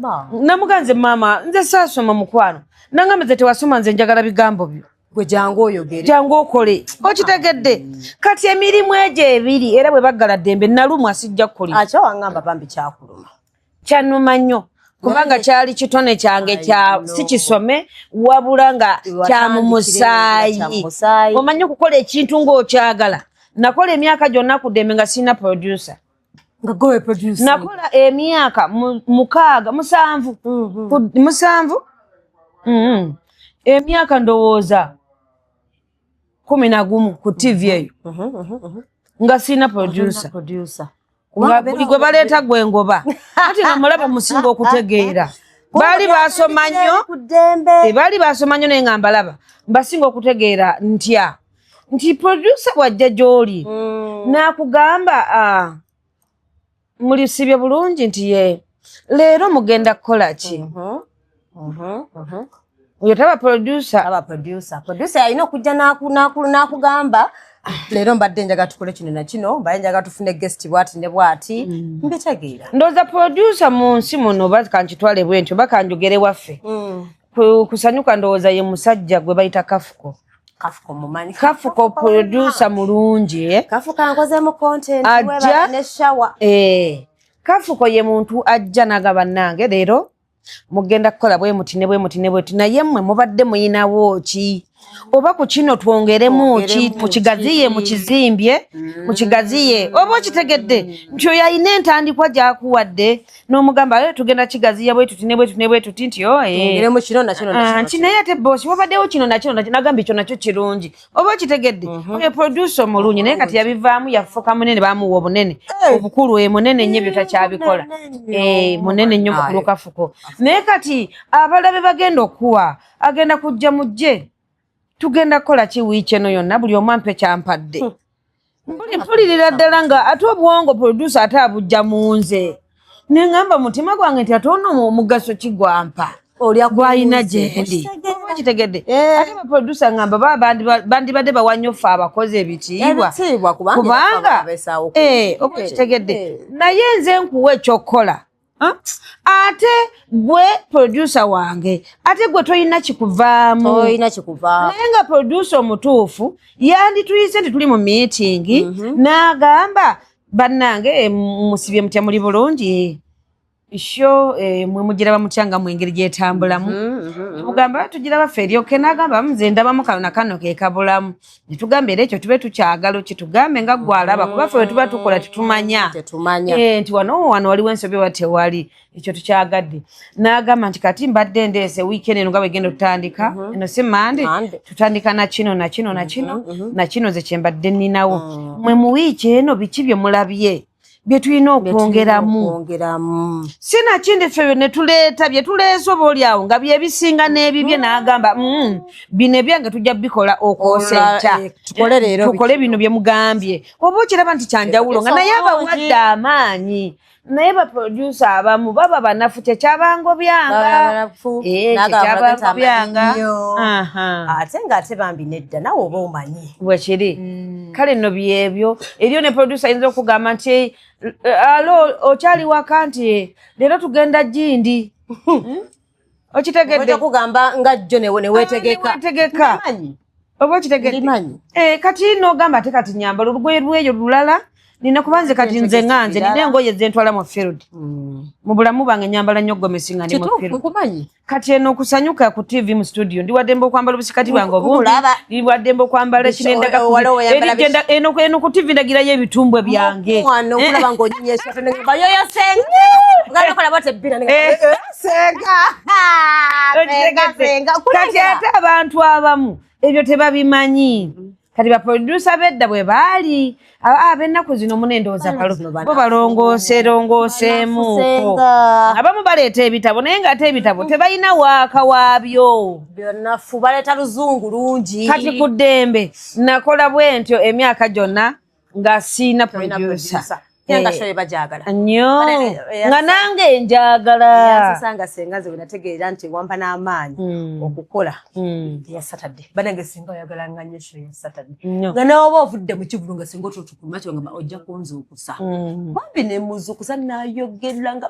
namuganze maama nze saasoma mukwano nangamba nze tewasoma nze njagala bigambo byo gwe jangu okole okitegedde kati emirimu egyo ebiri era bwe baggala Dembe nalumwa sijja kukolera akyo wangamba bambi kyakuluma kyanuma nnyo kubanga kyali kitone kyange si kisome wabula nga kya mu musaayi omanyi okukola ekintu ng'okyagala nakola emyaka gyonna ku Dembe nga sina producer nakola emyaka 7 emyaka ndowooza 11 ku TV eyo nga sina producer nga buli gwe baleeta gwengoba ati nga mulaba musinga okutegeera baali baasoma nnyo naye nga mbalaba mbasinga okutegeera nti producer bwajja gy'oli n'akugamba mulisibye bulungi nti ye leero mugenda kukola ki oyo taba producer alina okujja n'akugamba leero mbadde njaga tukole kino na kino mbaye njaga tufune guest bwati ne bwati mbitegeera ndooza producer mu nsi muno oba kankitwale bwentyo oba kanjogere waffe kusanyuka ndowooza ye musajja gwe bayita Kafuko producer mulungi Kafuko ankozemu content ajja ne shower Kafuko ye muntu ajja nagaba nange leero mugenda kukola bwe muti naye mmwe mubadde muyinawo ki oba ku kino twongeremu mukigaziye mukizimbye mukigaziye oba okitegedde nti oyo ayina entandikwa gyakuwadde n'omugamba tugenda kigaziya bwe tuti ne bwe tuti nti nti naye ate boosi wabaddewo kino nakino nagambye ekyo nakyo kirungi oba okitegedde oyo producer omulungi naye kati yabivaamu yafuuka munene bamuwa obunene obukulu munene nnyo ebyo takyabikola munene nnyo mukulu kafuko naye kati abalabe bagenda okuwa agenda kujja mujje tugenda kukola ki wiiki eno yonna buli omu ampe kyampadde mpulirira ddala nga ate obwongo producer ate abujja mu nze ne ngamba mutima gwange nti ate ono omugaso kigwampa gwalina gyendi kitegedde ate baproducer ngamba bandibadde bawanyofa abakozi ebitiibwa kubanga oba kitegedde naye nze nkuwa ekyokukola ate gwe producer wange ate gwe toyina kikuvaamu naye nga producer omutuufu yandituyise nti tuli mu meeting n'agamba bannange musibye mutya muli bulungi isho mwe mugiraba mutyanga mu engeri gyetambulamu mugamba tugira baffe eryoke n'agamba nze ndabamu kano na kano ke kabulamu netugamba era ekyo tube tukyagala kitugambe nga gwalaba kuba ffe tuba tukola tetumanya nti wano waliwo ensobi wa tewali ekyo tukyagadde n'agamba nti kati mbadde ndeese wiikendi eno nga bwegenda tutandika eno si mande tutandika nakino ze kyembadde nninawo mwe mu wiiki eno biki bye mulabye bye tulina okwongeramu sinakindi ffe ne tuleeta bye tuleese oba oli awo nga byebisinga n'ebibye n'agamba bino ebyange tujja bikola okwoseeta tukole bino bye mugambye oba okiraba nti kyanjawulo nga naye abawadde amaanyi naye baproducer abamu baba banafu tekyabangobyanga ate ng'ate bambi nedda nawe oba omanyi bwekiri kale nno byebyo eriyo ne producer ayinza okugamba nti alo okyali waka nti leero tugenda jindi okitegedde kugamba nga jjo newetegeka oba okitegedde kati n'ogamba ate kati nyambala olugoye lweyo lulala nina kubanze kati nze nganze nina engoye zentwala mu field mu bulamu bange nyambala nnyo gomesi nga ndi mu field kati eno okusanyuka ku TV mu studio ndiwadde okwambala obusikati bwange obungi ndiwadde okwambala kinendaga eno ku TV ndagirayo ebitumbwe byange kati ate abantu abamu ebyo tebabimanyi kati baproducer bedda bwe baali ab'ennaku zino munendooza bo balongooseemuuko abamu baleeta ebitabo naye ng'ate ebitabo tebalina waaka waabyo byonafu baleeta luzungu lungi kati ku ddembe nakola bwe ntyo emyaka gyonna nga siina producer nnyo nga nange njagala sanga senga ze nategeera nti wampa n'amaanyi okukola ya Saturday banange singa oyagala nga nnyo show ya Saturday nga nawe oba ovudde mu kivulu nga singa otutukuma kyo nga ojja kunzuukusa wambi ne muzuukusa nayogera nga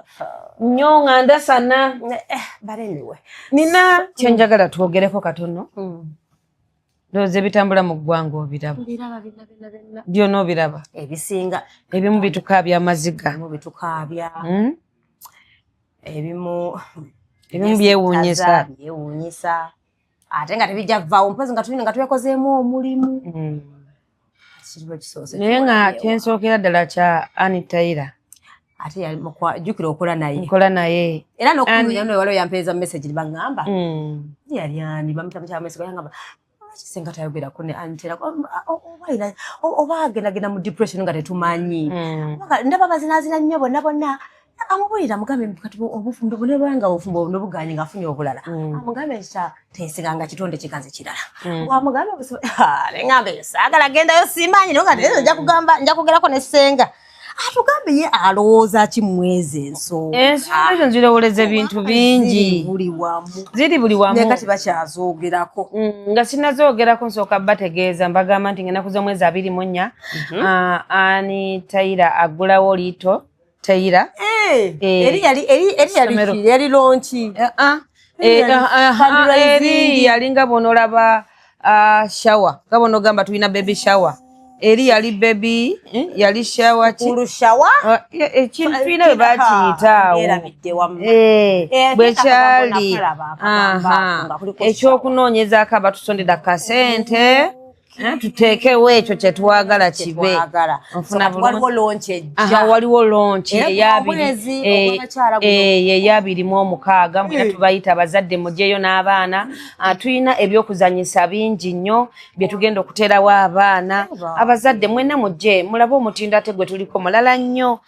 nnyo nga ndasana baleniwe nina kyenjagala twogereko katono Doze bitambula mu ggwanga obiraba. Byonna obiraba. Ebisinga. Ebimu bitukaabya amaziga. Ebimu bitukaabya. Ebimu byewuunyisa. Byewuunyisa. Ate nga tebijja vaawo mpozi nga tulina nga twekozeemu omulimu. Naye nga kensookera ddala kya Annie Taylor. Ate jjukira okola naye. Nkola naye. Era n'okunya waliwo yampeeza message bangamba. Yali ani bamutamu message yangamba. Senga tayogera ko ne antera oba agenda mu depression nga tetumanyi ndaba bazinazina nnyo bonna amubulira mugambe kati obufumbo bone bwanga obufumbo nobuganye ngafunye obulala amugambe nta tesiganga kitonde kikaze kirala amugambe lengambe sagala genda yo simanyi no kati nja kugamba nja kugerako ne senga atugambe ye alooza kimweze enso nzirowoleza ebintu bingi ziri buli wamu nekati bakyazoogerako nga sinazoogerako nsooka bategeeza mbagamba nti ngenda kuza mwezi 24 Annie Taylor agulawo liito Taylor eri lonchi eri yalinga bonolaba shower nga bonogamba tulina baby shower eri yali baby yali shower kurushawa ekintu tulina bwe bakiyitaawo bwe kyali ekyokunoonyezaako abatusondera kasente tuteekewo ekyo kye twagala kibe waliwo lonchi ey'abiri-mu-omukaaga mwena tubayita abazadde mugyeyo n'abaana tulina ebyokuzanyisa bingi nnyo bye tugenda okuteerawo abaana abazadde mwena mugye mulabe omutindo ate gwe tuliko mulala nnyo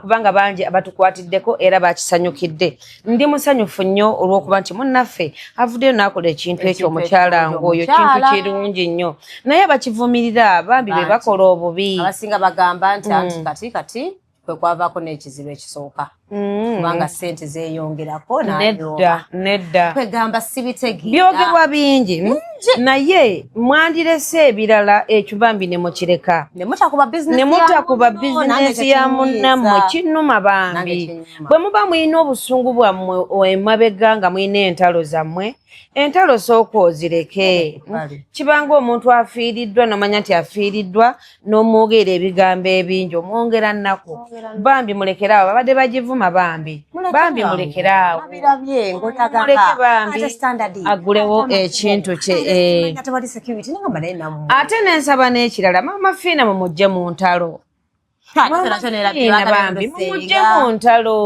kubanga bangi abatukwatiddeko era bakisanyukidde ndi musanyufu nnyo olw'okuba nti munnaffe avuddeyo n'akola ekintu ekyo omukyala ng'oyo kintu kirungi nnyo naye abakivumirira bambi be bakola obubi abasinga bagamba nti kati kwe kwavaako n'ekizibu ekisooka kubanga ssente zeeyongerako nedda kwegamba sibitegeera byogerwa bingi naye mwandirese ebirala ekyo bambi ne mukireka ne mutakuba bizinesi ya munnammwe kinnuma bambi bwe muba mulina obusungu bwammwe emabega nga mulina entalo zammwe entalo sooka ozireke kibanga omuntu afiiriddwa nomanya nti afiiriddwa n'omwogera ebigambo ebingi omwongera nnaku bambi mulekeraawo babadde bagivuma bambi mulekeraawo muleke bambi agulewo ekintu kye ate nensaba n'ekirala Mama Fiina mumugye mu ntalo bambi mumugye mu ntalo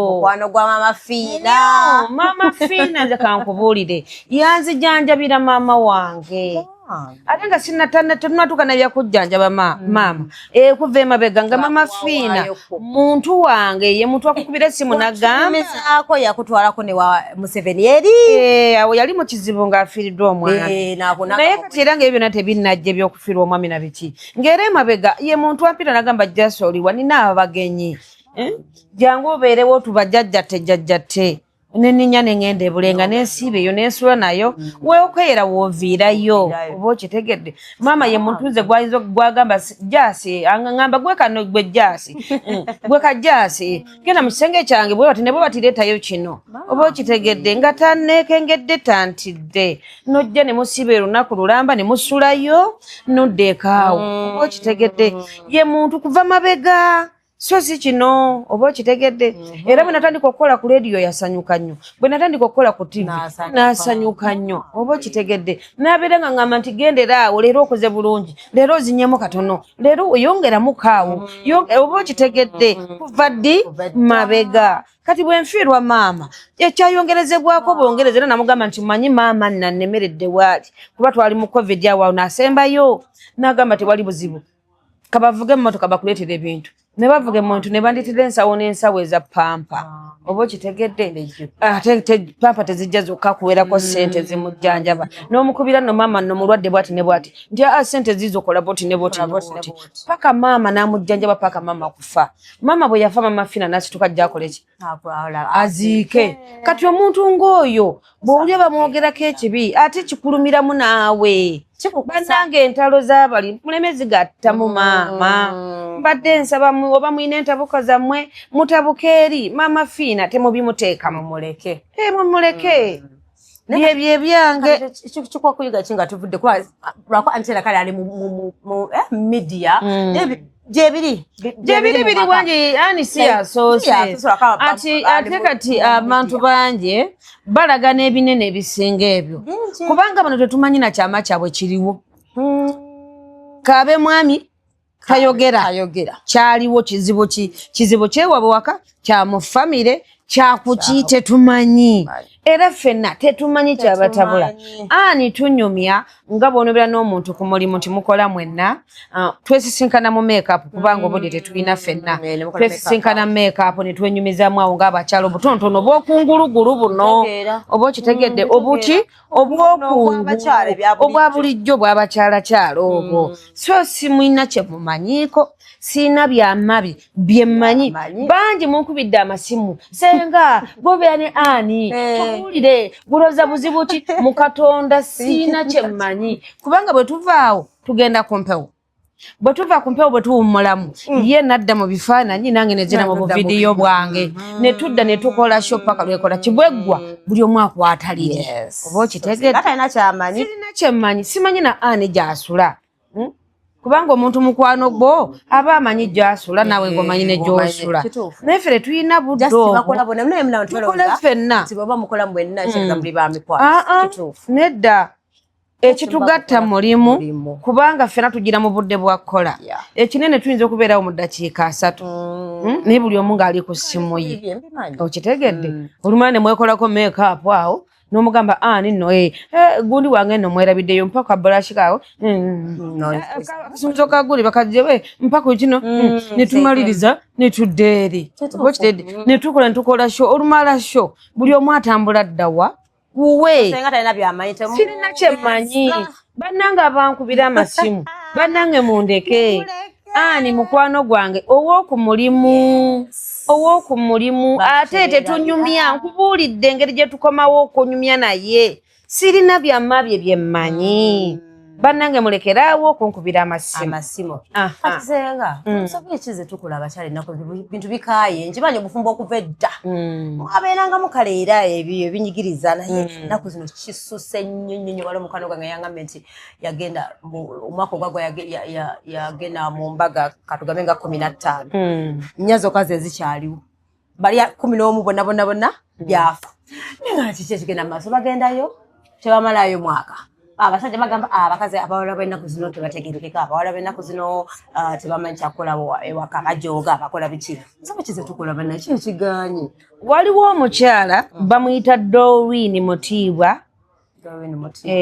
Mama Fiina nze kankubuulire yanzijanjabira maama wange ate nga sinatuka nabyakujjanjaba maama kuva emabega nga Mama Fiina muntu wange ye muntu akukubira essimu nagamba yakutwalako ne wa Museveni eri awo yali mu kizibu ng'afiiriddwa omwami naye kati era ng'ebyo byonna tebinnajja ebyokufiirwa omwami na biki ng'era emabega ye muntu ampita nagamba jjasi oliwa nina abagenyi jangu obeerewo tubajjajjatte neninya nengende ebulenga nensiiba eyo nensula nayo weokwera wooviirayo oba okitegedde maama ye muntu nze gwagamba jasi angamba gwe kano gwe jasi gwe kajasi genda mu kisenge kyange bwe bati ne bwe batireetayo kino oba okitegedde nga tanneekengedde tantidde nojja ne musiiba olunaku lulamba ne musulayo noddeekaawo oba okitegedde ye muntu kuva mabega so si kino oba okitegedde era bwe natandika okukola ku leediyo yasanyuka nnyo bwe natandika okukola ku tivi n'asanyuka nnyo oba okitegedde n'abeera nga ngamba nti gendera awo leero okoze bulungi leero ozinyemu katono leero oyongeramu kaawo oba okitegedde kuva ddi mabega kati bwe nfiirwa maama ekyayongerezebwako bwongereza era namugamba nti mumanyi maama nannemeredde waali kuba twali mu covid awo n'asembayo n'agamba tewali buzibu kabavuge mu motoka bakuleetera ebintu ne bavuga emuntu ne banditira ensawo n'ensawo eza pampa oba okitegedde ate pampa tezijja zokka kuwerako ssente zimujjanjaba n'omukubira no maama no mulwadde bwati ne bwati nti ssente zizokola boti ne boti paka maama n'amujjanjaba paka maama kufa maama bwe yafa Mama Fiina n'asituka ajja akola eki aziike kati omuntu ng'oyo bw'olya bamwogerako ekibi ate kikulumiramu naawe bannange entalo z'abali muleme zigattamu maama mbadde nsaba oba mulina entabuka zammwe mutabuka eri Mama Fiina temubimuteeka mumuleke byebye byange kikwakuyiga kinga tuvudde lwako antera kale ali mu media jebiri biri wangi ani si asoose ate kati abantu bangi balaga n'ebinene ebisinga ebyo kubanga bano tetumanyi na kyama kyabwe kiriwo kabe mwami kayogera kyaliwo kizibu kyewabwe waka kya mu famire kyakuki tetumanyi era ffenna tetumanyi kyabatabula ani tunyumya nga bw'onobeera n'omuntu ku mulimu nti mukola mwenna twesisinkana mu makeup kubanga obudde tetulina ffenna twesisinkana mu makeup ne twenyumizaamu awo ng'abakyalo obutonotono obw'okungulugulu buno oba okitegedde obw'okungulu obwa bulijjo bw'abakyalakyalo obwo so simulina kye mumanyiiko siina byamabi byemmanyi bangi munkubidde amasimu senga bobeera ne ani tubuulire buloza buzibu ki mu Katonda siina kye mmanyi kubanga bwe tuvaawo tugenda ku mpewo bwe tuva ku mpewo bwe tuwummulamu ye nadda mu bifaananyi nange ne zira mu buvidiyo bwange ne tudda ne tukola sho paka lwekola kibweggwa buli omu akwatalire oba okitegedde sirina kyemmanyi simanyi na ani gy'asula kubanga omuntu mukwano gwo aba amanyi gy'asula naawe ng'omanyi ne gy'osula naye ffe tuyina budde nedda ekitugatta mulimu kubanga ffena tugira mu budde bwa kola ekinene tuyinza okubeerawo mu ddakiika 3 naye buli omu ng'ali ku ssimu ye okitegedde olumala ne mwekolako make-up awo n'omugamba ani nno gundi wange nno mwerabiddeyo mpaka bulashi kaawo akasunzo ka guli bakajjewe mpaka kino ne tumaliriza ne tudda eri ne tukola sho olumala sho buli omu atambula ddawa wuwe sirina kyemmanyi bannange abankubira amasimu bannange mundeke ani mukwano gwange ow'oku mulimu ate tetunyumya nkubuulidde engeri gye tukomawo okunyumya naye sirina byamma bye byemmanyi bannange mulekeraawo okunkubira amasimu kati senga nsabye ekize tukula abakyala ennaku bintu bikaaye nkimanyi obufumbo okuva edda abeerangamu kale era ebyo ebinyigiriza naye ennaku zino kisusse nnyo wali omukwano gwange yaŋŋambye nti yagenda omwaka ogwagwa yagenda mu mbaga katugambe nga 15 nnya zokka ze zikyaliwo bali 11 bonna byafa naye nga kiki ekigenda mu maaso bagendayo tebamalayo mwaka abasajja bagamba abakazi abawala b'ennaku zino tebategerekeka abawala b'ennaku zino tebamanyi kyakukola ewaka bajooga abakola biki nsaba kize tukola banna ki ekiganye waliwo omukyala bamuyita Doreen Mutiibwa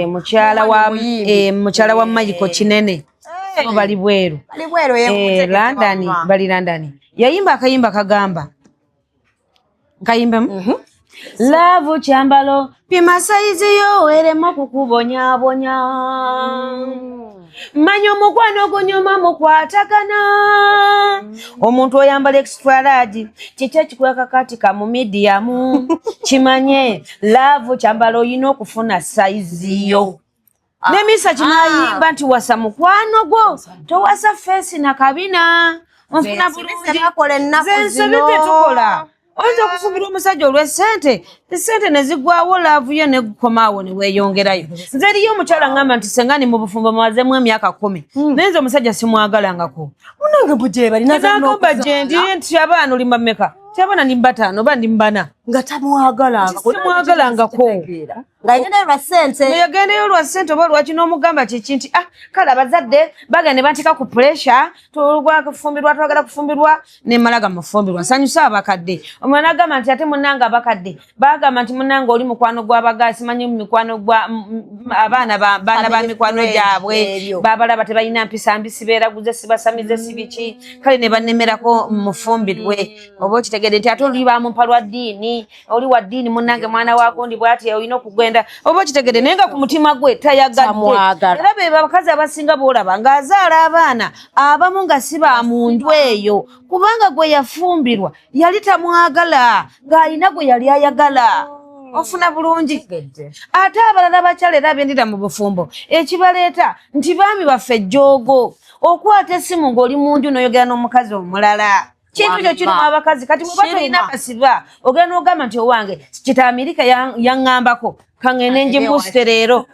mukyala wa Mayiko Kinene bali bweru bali London yayimba akayimba kagamba nkayimbamu Love kyambalo pima saizi yo weremo kukubonyabonya manyo mukwano gunyuma mukwatagana omuntu oyambala extra large kikye kikweka kati ka mu medium kimanye love kyambalo yino okufuna saizi yo nemisa kinayimba nti wasa mukwano gwo towasa face na kabina onfuna bulungi zensobite tukola oyinza okufumbirwa omusajja olw'essente essente ne zigwawo laavu yo ne gukomaawo ne weeyongerayo nze eriyo omukyala ngamba nti senga ni mu bufumbo mwazemu emyaka 10 naye nze omusajja simwagalangako munange bujebalinaagamba gye ndi nti abaana olimba mmeka ti abaana ndi 5 oba ndi 4 nga tamwagalangako yagendayo lwa ssente oba lwaki n'omugamba kiki nti kale abazadde bagenda ne bantika ku puresha tulwakufumbirwa twagala kufumbirwa nemalaga mufumbirwa nsanyusa abakadde omwana agamba nti ate munange abakadde bagamba nti munange oli mukwano gw'abagaa simanyi mikwano gwa abaana ba mikwano gyabwe babalaba tebalina mpisa mbisi beeraguze sibasamize sibiki kale ne bannemerako mufumbirwe oba okitegedde nti ate oli bamupa lwa ddiini oli wa ddiini munange mwana wagundi bw'ati olina okugenda oba okitegedde naye nga ku mutima gwe tayagadde era be abakazi abasinga boolaba ng'azaala abaana abamu nga si ba muntu eyo kubanga gwe yafumbirwa yali tamwagala ng'alina gwe yali ayagala ofuna bulungi ate abalala bakyala era bendira mu bufumbo ekibaleeta nti baami baffe ejjoogo okwata essimu ng'oli mu nju n'oyogera n'omukazi omulala kintu kyo kirimu abakazi kati bweba tolina kasiba ogenda n'ogamba nti owange kita Amerika yaŋŋambako kangene njimbusite leero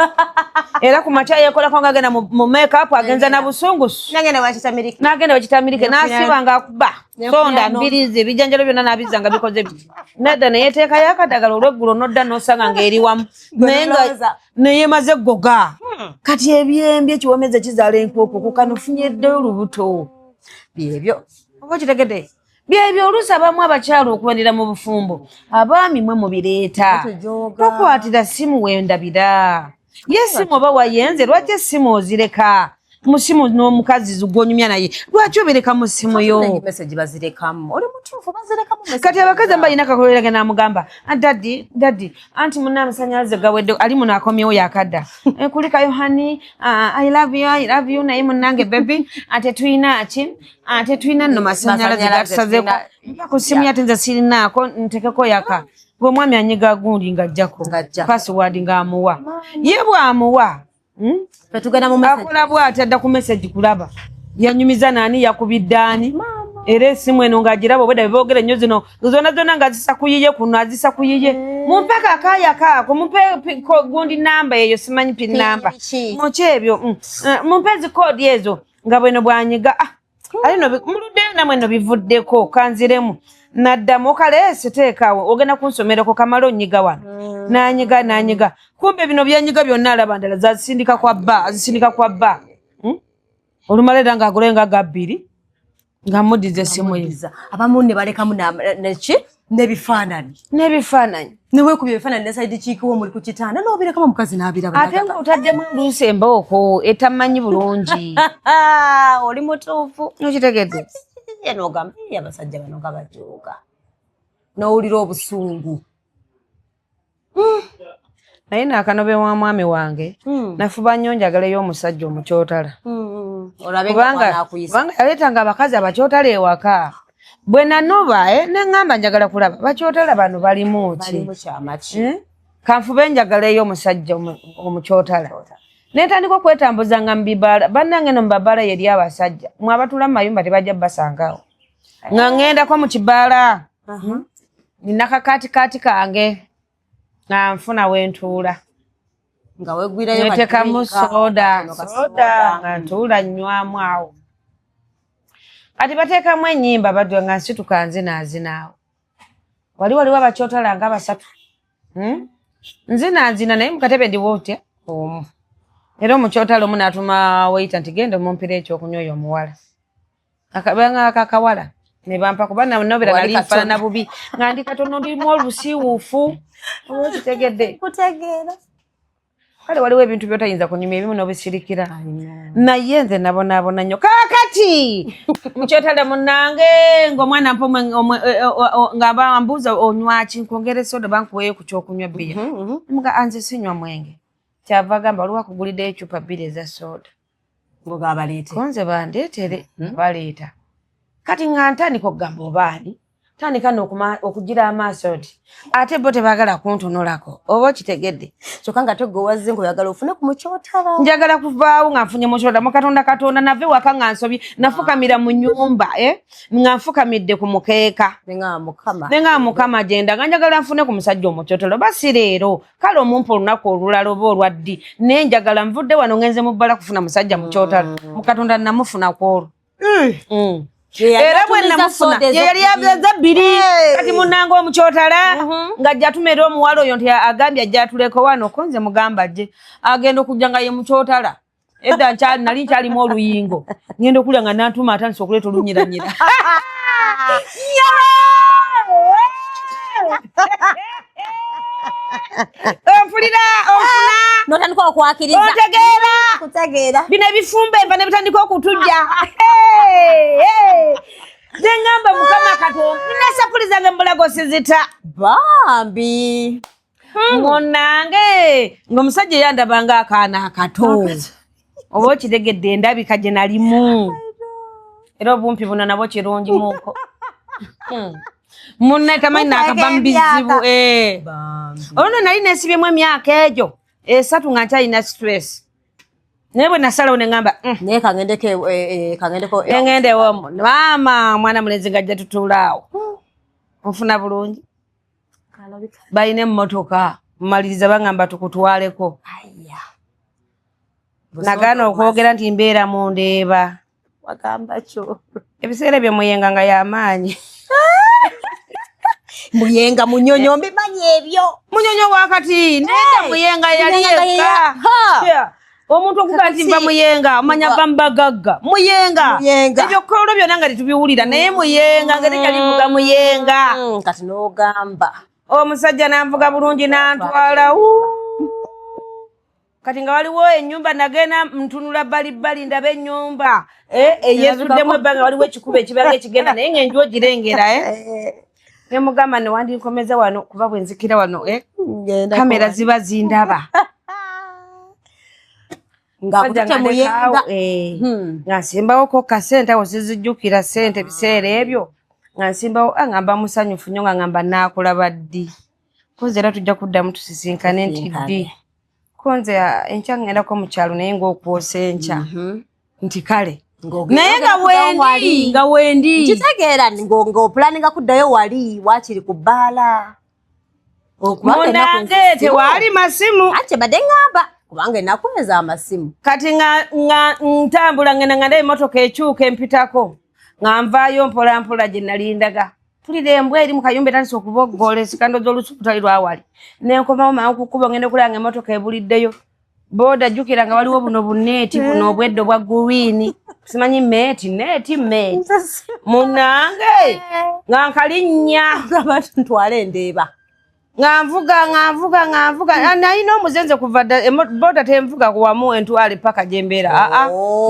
era ku makya yeekolako ng'agenda mu make-up agenza na busungusu n'agenda wakitamirike n'asiba ng'akuba sonda mbirizi ebijanjalo byonna n'abizza nga bikoze biti nedda ne yeeteekayo akadagala olw'eggulo n'odda n'osanga ng'eri wamu naye nga neyeemaze ggoga kati ebyembi ekiwomeze kizaala enkuuku kukanofunyeddeyo olubuto byebyo oba kitegedde byebyo oluusi abamu abakyala okubalira mu bufumbo abaami mwe mubireeta tokwatira simu wendabira yesimu oba wayenze lwaki essimu ozireka mu simu n'omukazi gw'onyumya naye lwaki obireka mu simu yo kati abakazi balina kakolerage n'amugamba daddi anti munnamasanyalaze gawedde ali muno akomyewo yakadda kulika yohani I love you naye munnange baby ate tuyina ki ate tuyina nno masanyalaze gatusazeeko ku simu yate nze sirinaako ntekeko yaka bwe omwami anyiga gundi ng'ajjako password ng'amuwa ye bw'amuwa akola bw'ati adda ku message kulaba yanyumiza nani yakubidde ani era essimu eno ng'agiraba obwedda beboogera ennyo zino zonna nga zisa kuyiye kuno azisa kuyiye mumpe akaaya kaako mumpe gundi namba eyo simanyi pin namba muki ebyo mumpe ezikoodi ezo nga bweno bwanyiga ali no muludde namwe no bivuddeko kanziremu naddamu kaleese teekaawo ogenda kunsomerako kamala onyiga wano nanyiga kumbe bino byanyiga byonna alaba ndala zazisindika kwa bba olumala era ngaagulenga gabbiri nga mudize essimu ye abamu ne balekamu n'ebifaananyi neweekubya ebifaananyi nesaidi kiikiwo muli ku kitanda n'obirekamu omukazi n'abiraba ate ng'otaddemu oluusi embooko etamanyi bulungi oli mutuufu nokitegedde n'ogamba abasajja bano nga bajuuka n'owulira obusungu naye naakanobe wa mwami wange nafuba nnyo njagalayo omusajja omukyotala kubanga yaleetanga abakazi abakyotala ewaka bwe nanoba neŋŋamba njagala kulaba bakyotala bano balimu ki kanfube njagalayo omusajja omukyotala netandika okwetambuza nga mubibaala bannange no mubabaala yeri abasajja mwe abatula mu mayumba tebajja basangaawo nga ŋŋendako mu kibaala nina kakaatikaati kange nga nfuna wentuula nga wegwirayo netekamu soda nga ntuula nnywamu awo kati bateekamu ennyimba badwa nga nsituka nzinaazinaawo waliwo abakyotala nga basatu nzinaazina naye mukatebe ndiwo otya omu era omukyotala omu n'atuma weyita nti genda omumpira ekyokunywa oyo omuwala akabanga kakawala ne bampa kuba nobera nali nfaanana bubi nga ndi katono ndimu olusiiwuufu okitegedde kutegeera kale waliwo ebintu byotayinza kunyuma ebimu n'obisirikira naye nze nabonaabona nnyo kaakati mukyotala munnange ng'omwana mpa nga bambuuza onywaki nkwongere soda bankuweeyo ku kyokunywa bbiya muga anze sinywa mwenge kyava gamba waliwo akuguliddeyo ecupa bbiri eza soda konze bandeetere baleeta kati nga ntandika okugamba obaani tandika okugira amaaso nti ate bo tebaagala kuntunulako oba okitegedde kyokka nga tegowazze ngaoyagala ofune ku mukyotala njagala kuvaawo nga nfunye mukyotala mukatonda nave waka nga nsobye nafukamira mu nyumba nga nfukamidde ku mukeeka nenga mukama genda nga njagala nfune ku musajja omukyotala oba si leero kale omumpa olunaku olulala oba olwaddi naye njagala nvudde wano ngenze mubbala kufuna musajja mukyotala mukatonda namufuna kwolwo era bwe namufuna yeyali yabyeza bbiri kati munnanga omukyotala ng'ajja atumeera omuwala oyo nti agambye ajja atuleko wano konze mugamba gye agenda okujja nga ye mukyotala edda nali nkyalimu oluyingo ngenda okulya nga nantuma atandisa okuleeta olunyiranyira onfulira onfuna notandika okwakiriza otegeera bino ebifumba enva ne bitandika okutujja neŋŋamba mukama katonda nina sapuli zange mbulago sizita bambi munnange ng'omusajja yandabanga akaana akato oba okitegedde endabika gye nalimu era obumpi buno nabwo kirungi muko munne tamanyi nakava mu bizibu olwo nali nesibyemu emyaka egyo 3 nga nkyalina stress naye bwe nasalawo neŋŋamba naye kaŋendewo maama mwana mulenzi ngajja tutuulaawo onfuna bulungi balina emmotoka mumaliriza baŋŋamba tukutwaleko nagaana okwogera nti mbeera mu ndeeba ebiseera bye muyenga nga y'amaanyi muyenga munyonyo mbimanyi ebyo munyonyo wakati nedda muyenga yali yekka omuntu okuga nti mba muyenga omanya va mbagagga muyenga ebyo kololo byonna nga tetubiwulira naye muyenga nga tekyalivuga muyenga kati n'ogamba omusajja nanvuga bulungi nantwala kati nga waliwo ennyumba nagenda ntunula bbalibbali ndaba ennyumba eyesuddemu ebbanga waliwo ekikuba ekibanga ekigenda naye ng'enju ogirengera nemugamba newandinkomeza wano kuba bwe nzikira wano kamera ziba zindaba nga nsimbawoko kasente awo sizijjukira sente biseera ebyo nga nsimbawo ngamba musanyufu nnyo nga ngamba naakulaba ddi konze era tujja kuddamu tusisinkane nti ddi konze enkya ŋŋendako mu kyalo naye ng'okwosa enkya nti kale naye nga wendi nkitegeera ng'opulaninga kuddayo wali wakiri ku bbaala munange tewaali masimu ate badde ŋŋamba Kubange nakweza amasimu. Kati nga ntambula ngenda ngande emotoka ekyuka empitako. Nga nvaayo mpola mpola gye nalindaga. Tulire embwa eri mu kayumba etandise okuboggola esikando z'olusuku tali lwawali. Ne nkomawo mangu kukuba ngende kulanga emotoka ebuliddeyo. Boda jukira nga waliwo buno buneti buno obweddo bwa green. Simanyi neti. Munange nga nkalinya abantu ntwale ndeeba. Nga nvuga nayina omuzenze kuva boda temvuga kuwamu entwale paka jembeera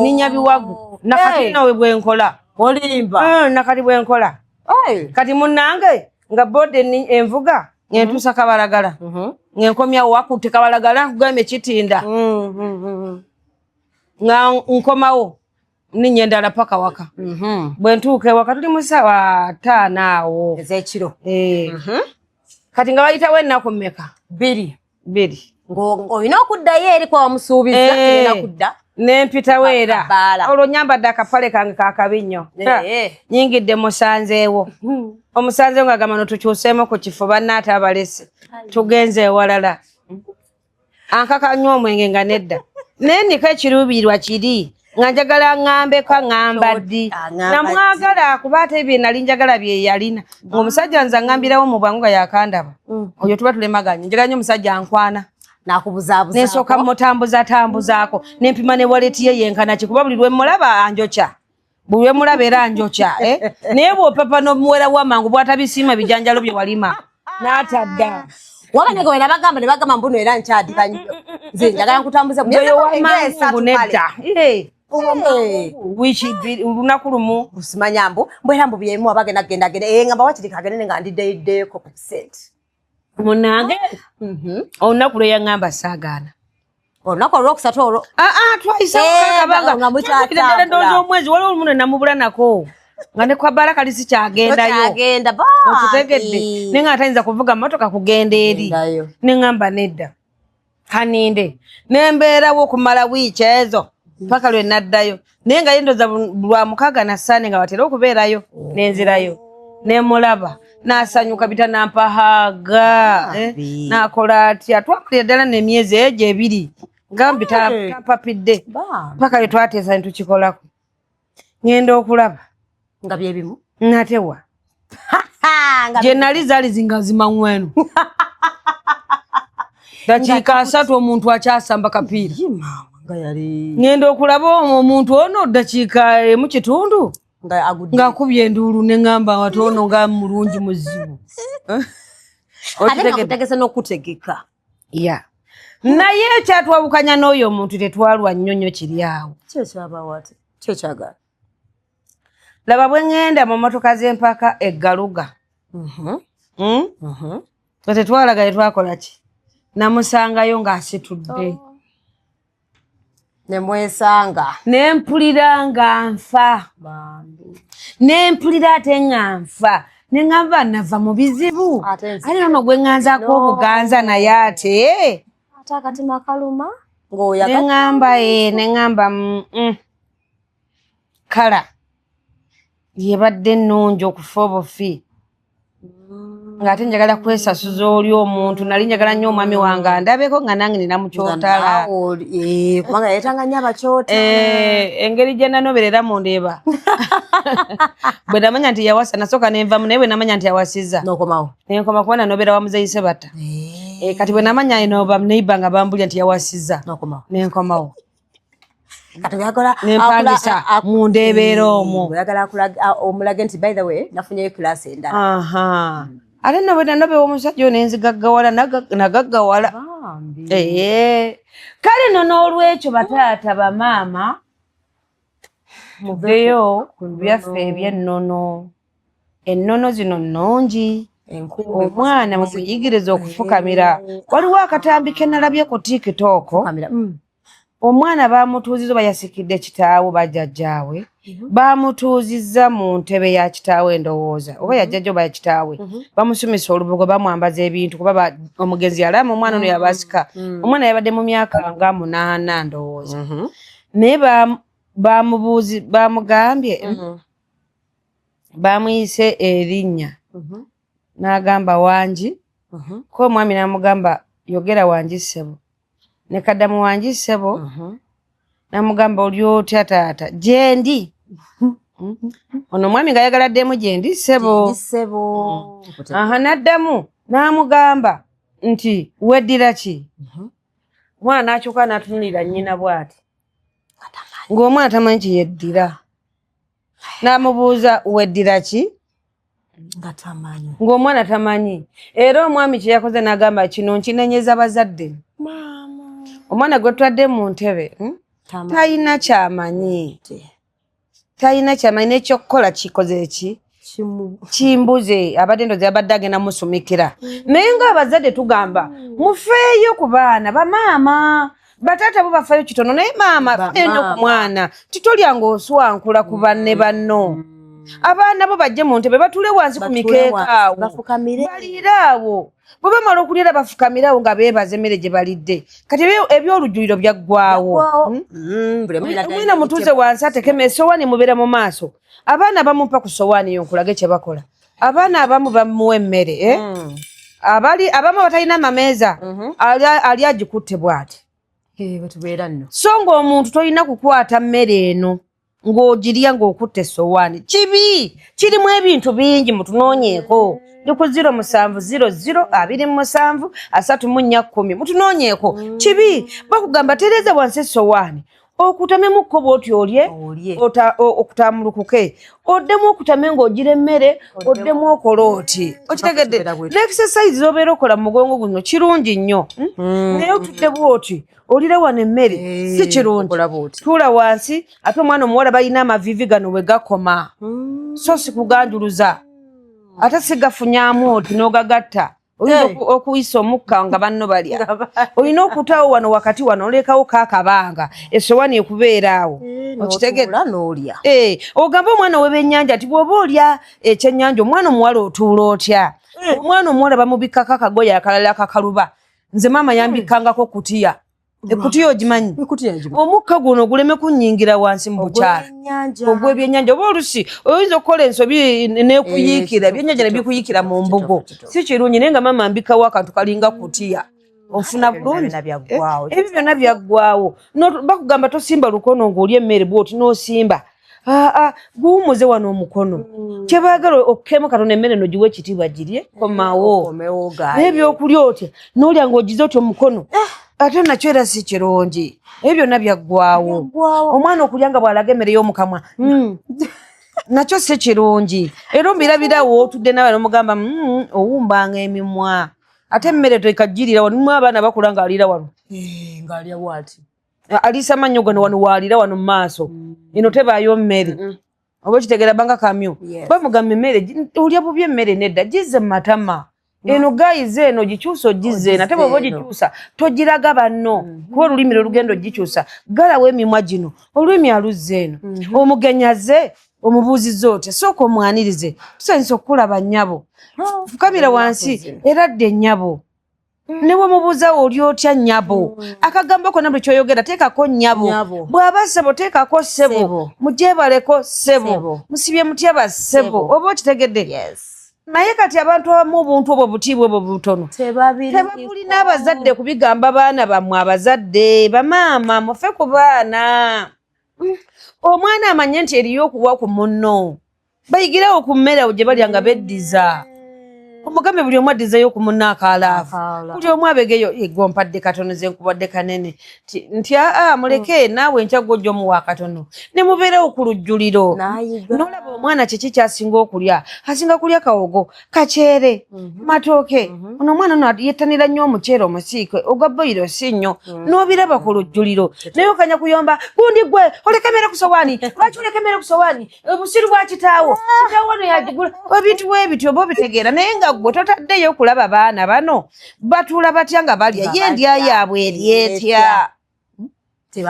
ninya biwagu nakati nawe bwenkola olimba nakati bwenkola kati munange nga boda envuga ngentusa kabalagala ngenkomya wakutte kabalagala kugame kitinda nga nkomawo ninya ndala paka waka bwentuuke waka tuli musawa 5 awo ezekiro kati nga bayitawo ennaku mmeka 2 ng'olina okuddayo eri kwa musuubiza tulina kudda n'empitawo era olwo nyambadde akapale kange kakabi nnyo nyingidde musanzeewo omusanzeewo nga gamba notukyuseemu ku kifo bannaate abalese tugenze ewalala ankakanywa omwenge nga nedda naye niko ekiruubirirwa kiri nga njagala ngambeko ngamba ddi namwagala kuba ate bye nali njagala bye yalina ng'omusajja nza ngambirawo mu bwangu nga yakandaba oyo tuba tulemaganye njagala nnyo omusajja ankwana nakubuzaabuzaako nensooka mutambuzaako nempima ne waleti ye yenkana kikuba buli lwe mulaba anjokya buli lwe mulaba era anjokya naye bw'opapa n'omuwera w'amangu bw'atabisiima bijanjalo bye walima n'atadda wabanyega wena bagamba ne bagamba mbuno era nkyadika nnyo nze njagala nkutambuze oyo w'amangu nedda wiki lunaku lumu usimanya mbu mbwera mbu byemu abagenda ngamba wakirika agende nga ndiddeeko ku sente munange olunaku lwe yaŋŋamba saagaana olunaku olwokusatu olwo twayisaddala ndowooza omwezi waliwo olumu ne namubula nako nga ne kwa Baraka lisi kyagendayo otutegedde naye nga atayinza kuvuga motoka kugenda eri ne ŋŋamba nedda kaninde nembeerawo okumala wiiki ezo paka lwe naddayo naye nga yendoza lwa 6 na 4 nga batera okubeerayo nenzirayo nemulaba nasanyuka bita nampahaga nakola atya twakulira ddala n'emyezi egyo 2 ngambi tapapidde paka lwe twateesa netukikolako ngenda okulaba nga byebimu natewa gye nali zaali zingazima ngwenu dakiika 3 omuntu akyasamba kapiira ngenda okulaba omuntu ono dakiika 1 ng'akubye enduulu ne ŋŋamba watono nga mulungi muzibu otegese n'okutegeka naye ekyatwabukanya n'oyo omuntu tetwalwa nnyonnyo kiri awo kyekyagala laba bwe ŋŋenda mu motoka z'empaka eggaluga nga tetwalaga tetwakola ki namusangayo ng'asitudde nemwesanga nempulira nga nfa nempulira ate nga nfa neŋŋamba nava mu bizibu ate nono gwe ŋŋanzaako obuganza naye ate akatima kaluma neŋŋamba kala yebadde ennungi okufa obufi ng'ate njagala kwesasuza oli omuntu nali njagala nnyo omwami wange andabeko nga nange nina mukyotala kubanga yetanga nnyo abakyota engeri gye nanoberera mundeeba bwe namanya nti yawasa nasooka nenvamu naye bwe namanya nti yawasiza nenkoma kuba nanobera wamuzeyise bata kati bwe namanya enoba neiba nga bambulya nti yawasiza nenkomawo nempandisa mundeebeera omwo omulage nti by the way nafunyeyo kilasi endala ate nabwe nanobewa omusajja ono enzigaggawala nagaggawala kale no n'olwekyo bataata bamaama muveyo ku byaffe eby'ennono ennono zino nnungi omwana mumuyigiriza okufukamira waliwo akatambi ke nalabye ku tikitooko omwana bamutuuziza bayasikidde kitaawe bajjajjaawe bamutuuzizza mu ntebe ya kitaawe endowooza oba yajjajja oba yakitaawe bamusomesa olubugo bamwambaza ebintu kuba omugenzi alama omwana ono yabasika omwana yabadde mu myaka nga 8 ndowooza naye bamugambye bamuyise erinnya n'agamba Wangi ko omwami n'amugamba yogera Wangi ssebo ne kaddamu wangi ssebo namugamba oli otya taata gyendi ono omwami nga yagaladdemu gyendi ssebo naddamu n'amugamba nti weddira ki omwana akyuka n'atunulira nnyina bw'ati ng'omwana tamanyi kyeyeddira n'amubuuza weddira ki ng'omwana tamanyi era omwami kye yakoze n'agamba kino nkinenyeza bazadde omwana gwe tutadde mu ntebe talina kyamanyi n'ekyokukola kikoze eki kimbuze abadde ndoze abadde agenda musumikira naye ng'abazadde tugamba mufeeyo ku baana bamaama bataata bo bafeeyo kitono naye maama eno ku mwana titolyanga oswankula ku banne banno abaana bo bajje mu ntebe batule wansi ku mikeeka awo baliira awo bwe bamala okulyera bafukamira awo nga beebaza emmere gye balidde kati ebyolujjuliro byaggwawo mwina mutuuze wansi atekema esowaani mubeera mu maaso abaana bamupa ku sowaani eyo nkulage kye bakola abaana abamu bamuwa emmere abamu batalina amameeza ali agikutte bw'ati so ng'omuntu tolina kukwata mmere eno ng'ogirya ng'okutte esowaani kibi kirimu ebintu bingi mutunoonyeeko ndi ku 0700273410 mutunoonyeeko kibi bakugamba tereeza wansi esowaani okutamemukko bw'oti olye okutamulukuke oddemu okutame ng'ogira emmere oddemu okola oti okitegedde n'exercise z'obeera okola mu mugongo guno kirungi nnyo naye otudde bw'oti olira wano emmere si kirungi tuula wansi ate omwana omuwala balina amavivi gano we gakoma so si kuganjuluza ate sigafunyaamu oti n'ogagatta oyinza okuyisa omukka nga banno balya olina okutaawo wano wakati wano olekawo kaakabanga esowaani ekubeera awo okitegedde ogamba omwana w'ebyennyanja nti bw'oba olya ekyennyanja omwana omuwala otuula otya omwana omuwala bamubikkako akagoye akalala akakaluba nze maama yambikkangako kutiya ekutiya ogimanyi omukka guno guleme kunnyingira wansi mu bukyala ogw'ebyennyanja oba olusi oyinza okukola ensobi n'ekuyiikira ebyennyanja ne bikuyiikira mu mbugo si kirungi naye nga maama mbikawo akantu kalinga kutiya ofuna bulungi ebyo byonna byaggwawo bakugamba tosimba lukono ng'olya emmere bw'oti n'osimba guwumuze wano omukono kyebaagala okukema Katonda emmere no giwe ekitiibwa girye komawo naye ebyokulya otya n'olya ng'ogize otyo omukono ate nakyo era si kirungi ebyo byonna byaggwawo omwana okulya nga bw'alaga emmere y'omukamwa nakyo si kirungi era ombirabirawo otudde nawe n'omugamba owumbanga emimwa ate emmere tekagirira wano mu abaana bakula ng'aliira wano ng'alya bw'ati aliisa mannyo gano wano waliira wano mu maaso eno tebaayo mmere oba okitegeera banga kamyu bamugamba emmere olya bubi emmere nedda gizze mu matama eno gayize eno gikyusa ogize eno ate bw'oba ogikyusa togiraga banno kuba olulimi lugenda ogikyusa galawo emimwa gino olulimi aluzze eno omugenyaze omubuuzizza otya sooka omwanirize tusanyisa okukulaba nnyabo fukamira wansi era dde nnyabo ne bwemubuuzawo oli otya nnyabo akagambo konna buli kyoyogera teekako nnyabo bw'aba ssebo teekako ssebo mujebaleko ssebo musibye mutyaba ssebo oba okitegedde naye kati abantu abamu obuntu obwo butiibwa obwo butono tebabulina abazadde kubigamba baana bammwe abazadde bamaama mufe ku baana omwana amanye nti eriyo okuwa ku munno bayigirawo ku mmere awo gye balya nga beddiza omugambe buli omu addizayo ku munno akaalaafu buli omu abegeyo egompadde katono ze nkubadde kanene nti muleke naawe nkya gojja omuwa akatono ne mubeerewo ku lujjuliro n'olaba omwana kiki kyasinga okulya asinga kulya kawogo kaceere matooke ono omwana ono yettanira nnyo omuceere omusiike ogwa boyiro si nnyo n'obiraba ku lujjuliro naye okanya kuyomba gundi gwe oleka emmere ku sowaani lwaki oleka emmere ku sowaani obusiru bwa kitaawo kitaawo ono yagigula ebintu bwe bityo oba obitegeera naye nga gwe totaddeyo okulaba baana bano batuula batya nga balya ye endya yaabwe eryetya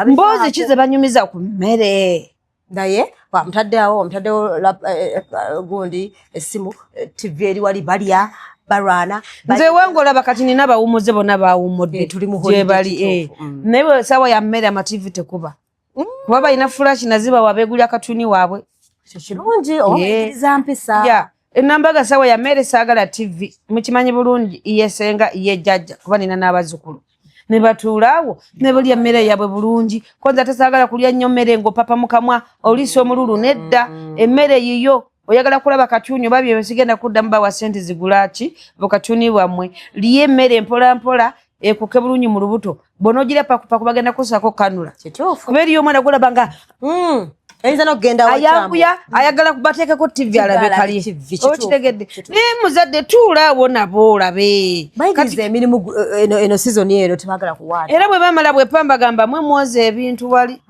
mboozi ki ze banyumiza ku mmere naye omutaddewo gundi essimu TV eri wali balya balwana nze wangolaba kati nina bawumuze bonna bawumudde gye bali naye saawa ya mmere amativi tekuba kuba balina fulashi nazibawa beegulya katuni waabwe kirungi obaikiriza mpisa enambaga sawa ya mmere saagala TV mukimanyi bulungi iye senga iye jjajja kuba nina n'abazzukulu ne batuulaawo ne balya mmere yabwe bulungi kwanza tasaagala kulya nnyo mmere ng'opapa mu kamwa oliisa omululu nedda emmere yiyo oyagala kulaba katyuni oba bye sigenda kuddamu bawa ssente zigulaki bukatyuni bwammwe liye emmere mpola mpola ekuke bulungi mu lubuto bonogira pakupaku bagenda kusako kanula kuba eriyo omwana gulaba nga Enza no genda ayakuya ayagala kubateekeko TV alabe kali okitegedde naye muzadde tuulaawo nabo olabe kati emirimu eno season eno tebagala kuwaata era bwe bamala bwe pamba gamba mwe mwoze ebintu wali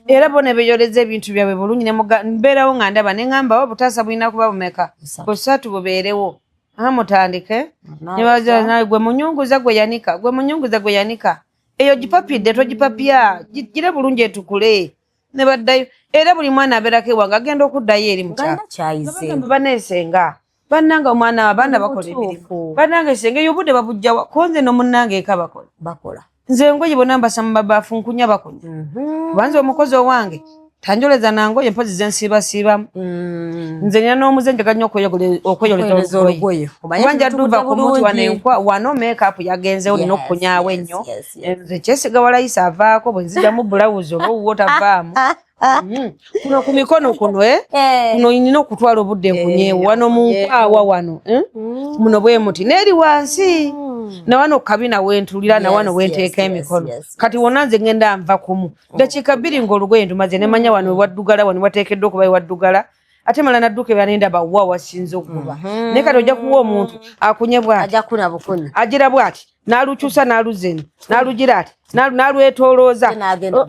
era bone beyoleza ebintu byabwe bulungi ne mbeerawo nga ndaba ne ngamba obutaasa bulina kuba bumeka busatu bubeerewo amutandike ne gwe munyunguza gwe yanika eyo gipapidde togipapya gire bulungi etukule ne baddayo era buli mwana abeerako ewange agenda okuddayo eri mukyagamba baneesenga bannanga omwana abaana bakola ebirimu bannanga esenga eyo obudde babujjawa konze n'omunnanga eka bakola nze engoye bonna mbasa mu mabaafu nkunya bakunya kubanza omukozi owange tanjoleza nangoye mpozi zensiibasiibamu nze nina n'omuze njaganya okweyoleza olugoye kubanja duva ku muntu wano make-up yagenzewo nina okukunyaawo ennyo nze kyesiga walayisa avaako bwe nzijamu bulawuzi oba owuwo tavaamu kuno ku mikono kuno kuno nina okutwala obudde nkunyeewo wano mu nkwawa wano muno bwe muti n'eri wansi na wano kabina wentulira na wano wenteeka emikono kati wonna nze ngenda nva kumu dakiika 2 ng'olugoye ntumaze ne manya wano waddugala wano wateekeddwa okuba waddugala ate mala nadduka ebyanenda bawa wasinze okuba naye kati ojja kuwa omuntu akunye bw'ati agira bw'ati n'alukyusa n'aluzeni n'alugira ati n'alwetoolooza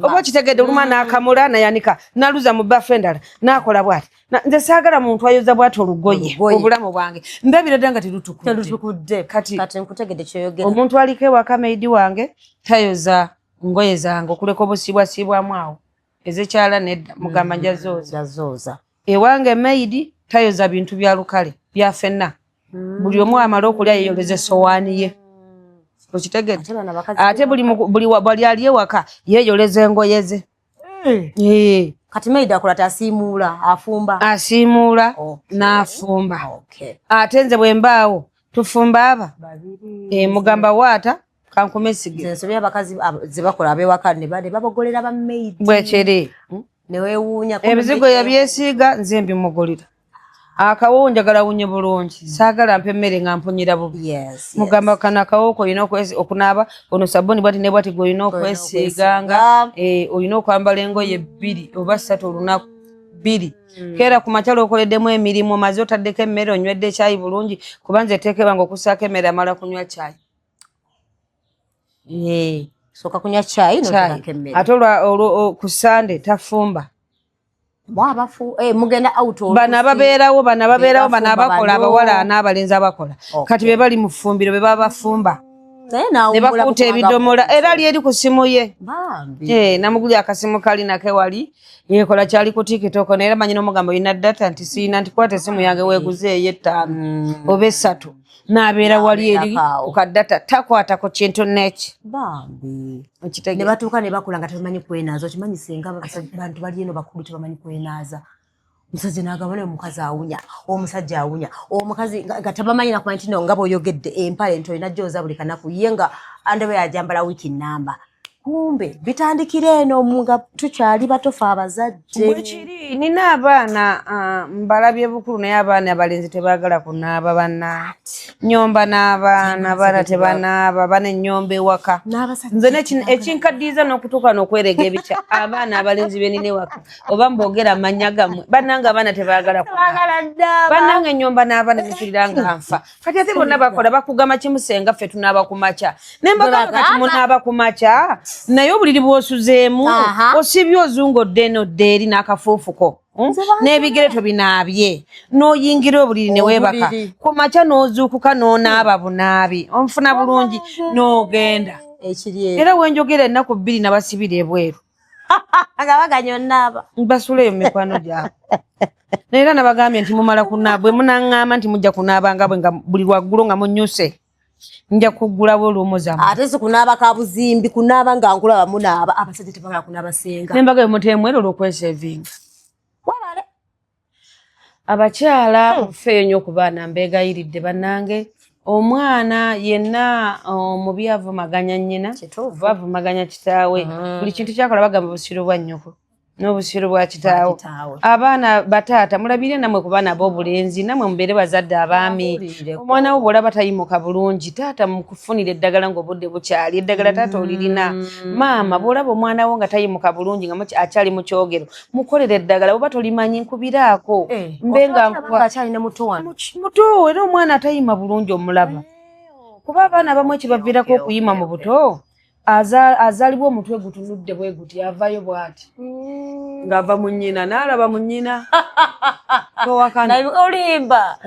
oba okitegedde oluma n'akamula nayanika n'aluza mu bbafu endala n'akola bw'ati nze saagala muntu ayoza bw'ati olugoye obulamu bwange ndabira dda nga terutukudde kati nkutegedde kyoyogera omuntu aliko ewaka meidi wange tayoza ngoye zange okuleka obusibwasibwamu awo ezekyala nedda mugamba njazooza ewange meidi tayoza bintu bya lukale bya ffenna buli omu amala okulya yeyoleza essowaani ye okitegedde ate buli ali ewaka yeyoleza engoye ze kati meidi akola tasiimuula asiimuula n'afumba ate nze bwe mbaawo tufumba aba mugamba waata kankumesige nsobya abakazi zebakola abewaka ne babogolera ba meidi bwekere neweewuunya ebizigo yabyesiiga nze mbimugulira akawo njagala wunye bulungi saagala mpe emmere nga mpunyira bubi mugamba kana akawoko olina okunaaba ono sabuni bwati ne bwati gwe olina okwesiiganga olina okwambala engoye 2 oba 3 olunaku 2 keera ku makyalo okoleddemu emirimu omaze otaddeko emmere onywedde ekyayi bulungi kubanza eteekebanga okusaako emmere amala kunywa kyayi soka kunywa kyayi n'oteekako emmere ate ku Sande tafumba mugenda out bana babeerawo bana abakola abawala n'abalenzi abakola kati be bali mu ffumbiro be baba bafumba ne bakuuta ebidomola era ali eri ku simu ye namuguli akasimu kali nake wali yekola kyali ku TikTok naye manyi n'omugamba olina data nti siina nti kwata essimu yange weeguzeeyo 5 oba 3 n'abeera wali eri ku kadata takwatako kintu neki ne batuuka ne bakola nga tebamanyi kwenaaza okimanyi singa bantu bali eno bakulu tebamanyi kwenaaza omusajja n'agamba naye omukazi awunya omusajja awunya omukazi nga tabamanyi nakumanyi nti nga bw'oyogedde empale ento olina gyoza buli kanaku ye nga andabe yajambala wiiki nnamba kumbe bitandikira eno nga tukyali batofe abazadde bwekiri nina abaana mbalabye bukulu naye abaana abalenzi tebaagala kunaaba banna nyomba n'abaana abaana tebanaaba bana ennyomba ewaka nze ekinkaddiiza n'okutuuka n'okwerega ebikya abaana abalenzi benina ewaka oba mbogera amannya gammwe bannanga abaana tebaagala kunaaba bannanga ennyomba n'abaana zitulira nga nfa kati ate bonna bakola bakugamba kimusenga ffe tunaaba ku makya ne mbagamba kati munaaba ku makya naye obuliri bw'osuzeemu osibye ozungodde nodde eri n'akafuufuko n'ebigere tobinaabye n'oyingira obuliri ne weebaka ku makya n'ozuukuka n'onaaba bunaabi onfuna bulungi n'ogenda era wenjogera ennaku 2 nabasibira ebweru mbasuleyo mu mikwano gyabwe naye era nabagambye nti mumala kunaaba bwe munaŋŋamba nti mujja kunaaba nga bwe nga buli lwaggulo nga munyuse nja kuggulawo oluumuzamu ate si kunaaba ka buzimbi kunaaba nga nkulaba munaaba abasajja tebagala kunaaba senga nembaga emuteemwero olw'okwesevinga abakyala mufeeyo nnyo ku baana mbeegayiridde bannange omwana yenna omubi avumaganya nnyina avumaganya kitaawe buli kintu kyakola bagamba busiru bwa nnyoko n'obusiru bwa kitaawe abaana bataata mulabire namwe ku baana b'obulenzi namwe mubeere bazadde abaami omwana wo bw'olaba tayimuka bulungi taata mukufunira eddagala ng'obudde bukyali eddagala taata olirina maama bw'olaba omwana wo nga tayimuka bulungi nga akyali mu kyogero mukolera eddagala oba tolimanyi nkubiraako mbe nga akyalina muto era omwana atayima bulungi omulaba kuba abaana abamu ekibaviirako okuyima mu buto azalibwa omutwe gutunudde bwe guti avayo bw'ati ng'ava mu nnyina n'alaba mu nnyina olimba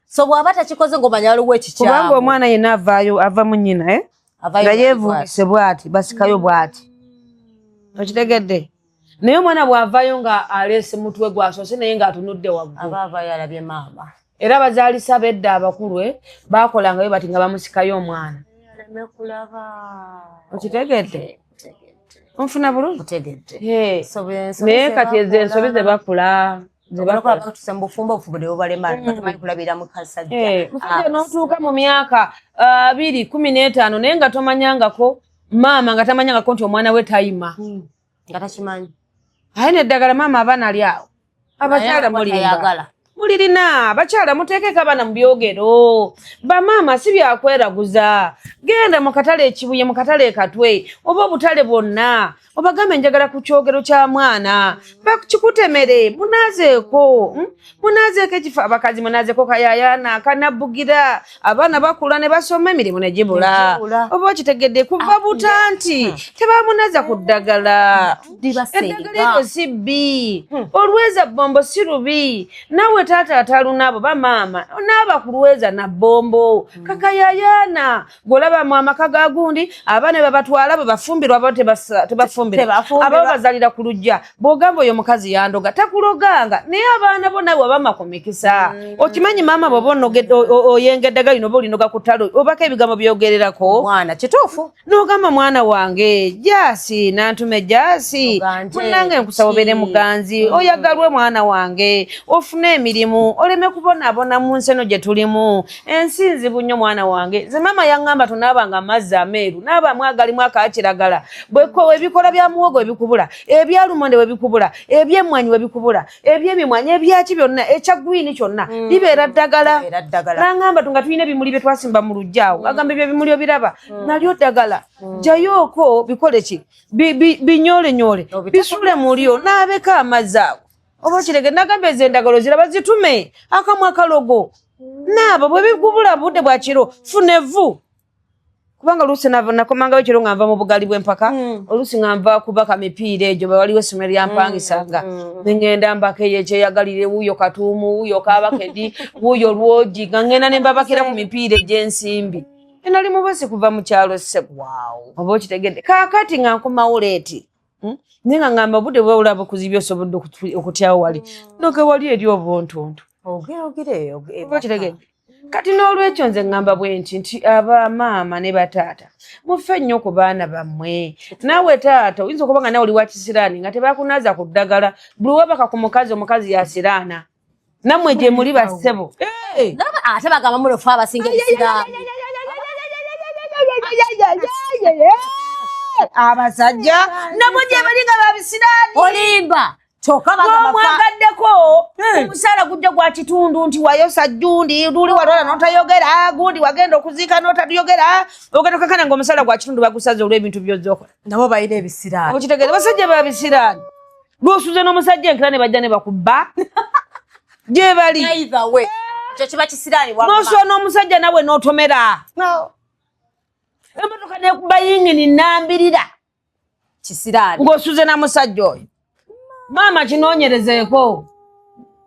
so bw'aba takikoze ng'omanya waliwo ekikyamu kubanga omwana yenna avaayo ava mu nnyina nga yeevumbise bw'ati basikayo bw'ati okitegedde naye omwana bw'avaayo nga aleese mutwe gwasoose naye ng'atunudde waggulu aba avaayo alabye maama era abazaalisa bedda abakulu baakolangayo bati nga bamusikayo omwana okitegedde onfuna bulungi naye kati ezo ensobi ze bakula n'otuuka mu myaka 2-15 naye nga tomanyangako maama nga tamanyangako nti omwana we tayima nga takimanyi aye neddagala maama abaana ali awo abakyala mulirina abakyala muteekeko abaana mu byogero bamaama si byakweraguza genda mu katale ekibuye mu katale ekatwe oba obutale bwonna obagambe njagala ku kyogero kya mwana bakikutemere munaazeeko ekifo abakazi munaazeeko kayayana kanabbugira abaana bakula ne basoma emirimu ne gibula oba okitegedde kuva butanti tebamunaza ku ddagala eddagala eryo si bbi olweza bombo si lubi nawe taata atalunaabo bamaama naaba kulweza na bombo kakayayana golaba mu amaka ga gundi abaana babatwala babafumbirwa abo tebafumbirwa abo bazalira ku lujja bw'ogamba oyo mukazi yandoga takuloganga naye abaana bo nawe wabama ku mikisa okimanyi maama bw'oba oyengeddaga lino oba olinoga ku ttalo obako ebigambo byogererako mwana kituufu n'ogamba mwana wange jaasi nantume jaasi munnange nkusaba obeere muganzi oyagalwe mwana wange ofune emirimu oleme kubonaabona mu nsi eno gye tulimu ensi nzibu nnyo mwana wange ze maama yaŋŋamba tonaabanga amazzi ameeru naabaamu agalimu akakiragala bwekowa ebikola bya muwogo ebikubula ebyalumonde webikubula ebyemmwanyi webikubula ebyemimwanyi ebyaki byonna ekyagwini kyonna bibeera ddagala naŋŋamba nga tulina ebimuli bye twasimba mu lujjaawo agamba ebyo ebimuli obiraba nalyo ddagala jayooko bikole ki binyoolenyole bisule mulyo naabeko amazzi ago oba kirege nagamba ezo endagalo ziraba zitume akamu akalogo naabo bwe bigubula budde bwa kiro funevu kubanga oluusi nakomangayo kiro nga nva mu bugali bw'empaka oluusi nga nva kubaka mipiira egyo bwe waliwo essomero lyampangisanga nengenda mbaka eyo ekyeyagalire wuuyo katuumu wuuyo kabakedi wuuyo lwogi nga ngenda ne mbabakira ku mipiira egy'ensimbi enali mubasi kuva mu kyalo ssebo oba okitegedde kaakati nga nkomawo leeti naye nga ngamba budde bwewulaba okuzibya osobodde okutyawo wali noke wali eri obuntuntu oba kitegedde kati n'olwekyo nze ngamba bwe nti abamaama ne bataata mufe nnyo ku baana bammwe naawe taata oyinza okuba nga nawe oli wa kisiraani nga tebakunaaza ku ddagala buli wabaka ku mukazi omukazi yasiraana nammwe gye muli bassebo ate bagamba mulofa abasinga ebisiraani abasajja nabo gye bali nga babisiraani olimba omwagaddeko omusaala gujja gwa kitundu nti wayosa jjundi luli walwala n'otayogera gundi wagenda okuziika n'otayogera ogenda okakana ng'omusaala gwa kitundu bagusaze olw'ebintu by'ozookola nabo balina ebisiraani okitegeeza basajja babisiraani lw'osuze n'omusajja enkira ne bajja ne bakubba gye bali ekyo kiba kisiraani n'osuwa n'omusajja nawe n'otomera emotoka nekuba yingini nambirira kisiraani ng'osuze na musajja oyo maama kinoonyerezeeko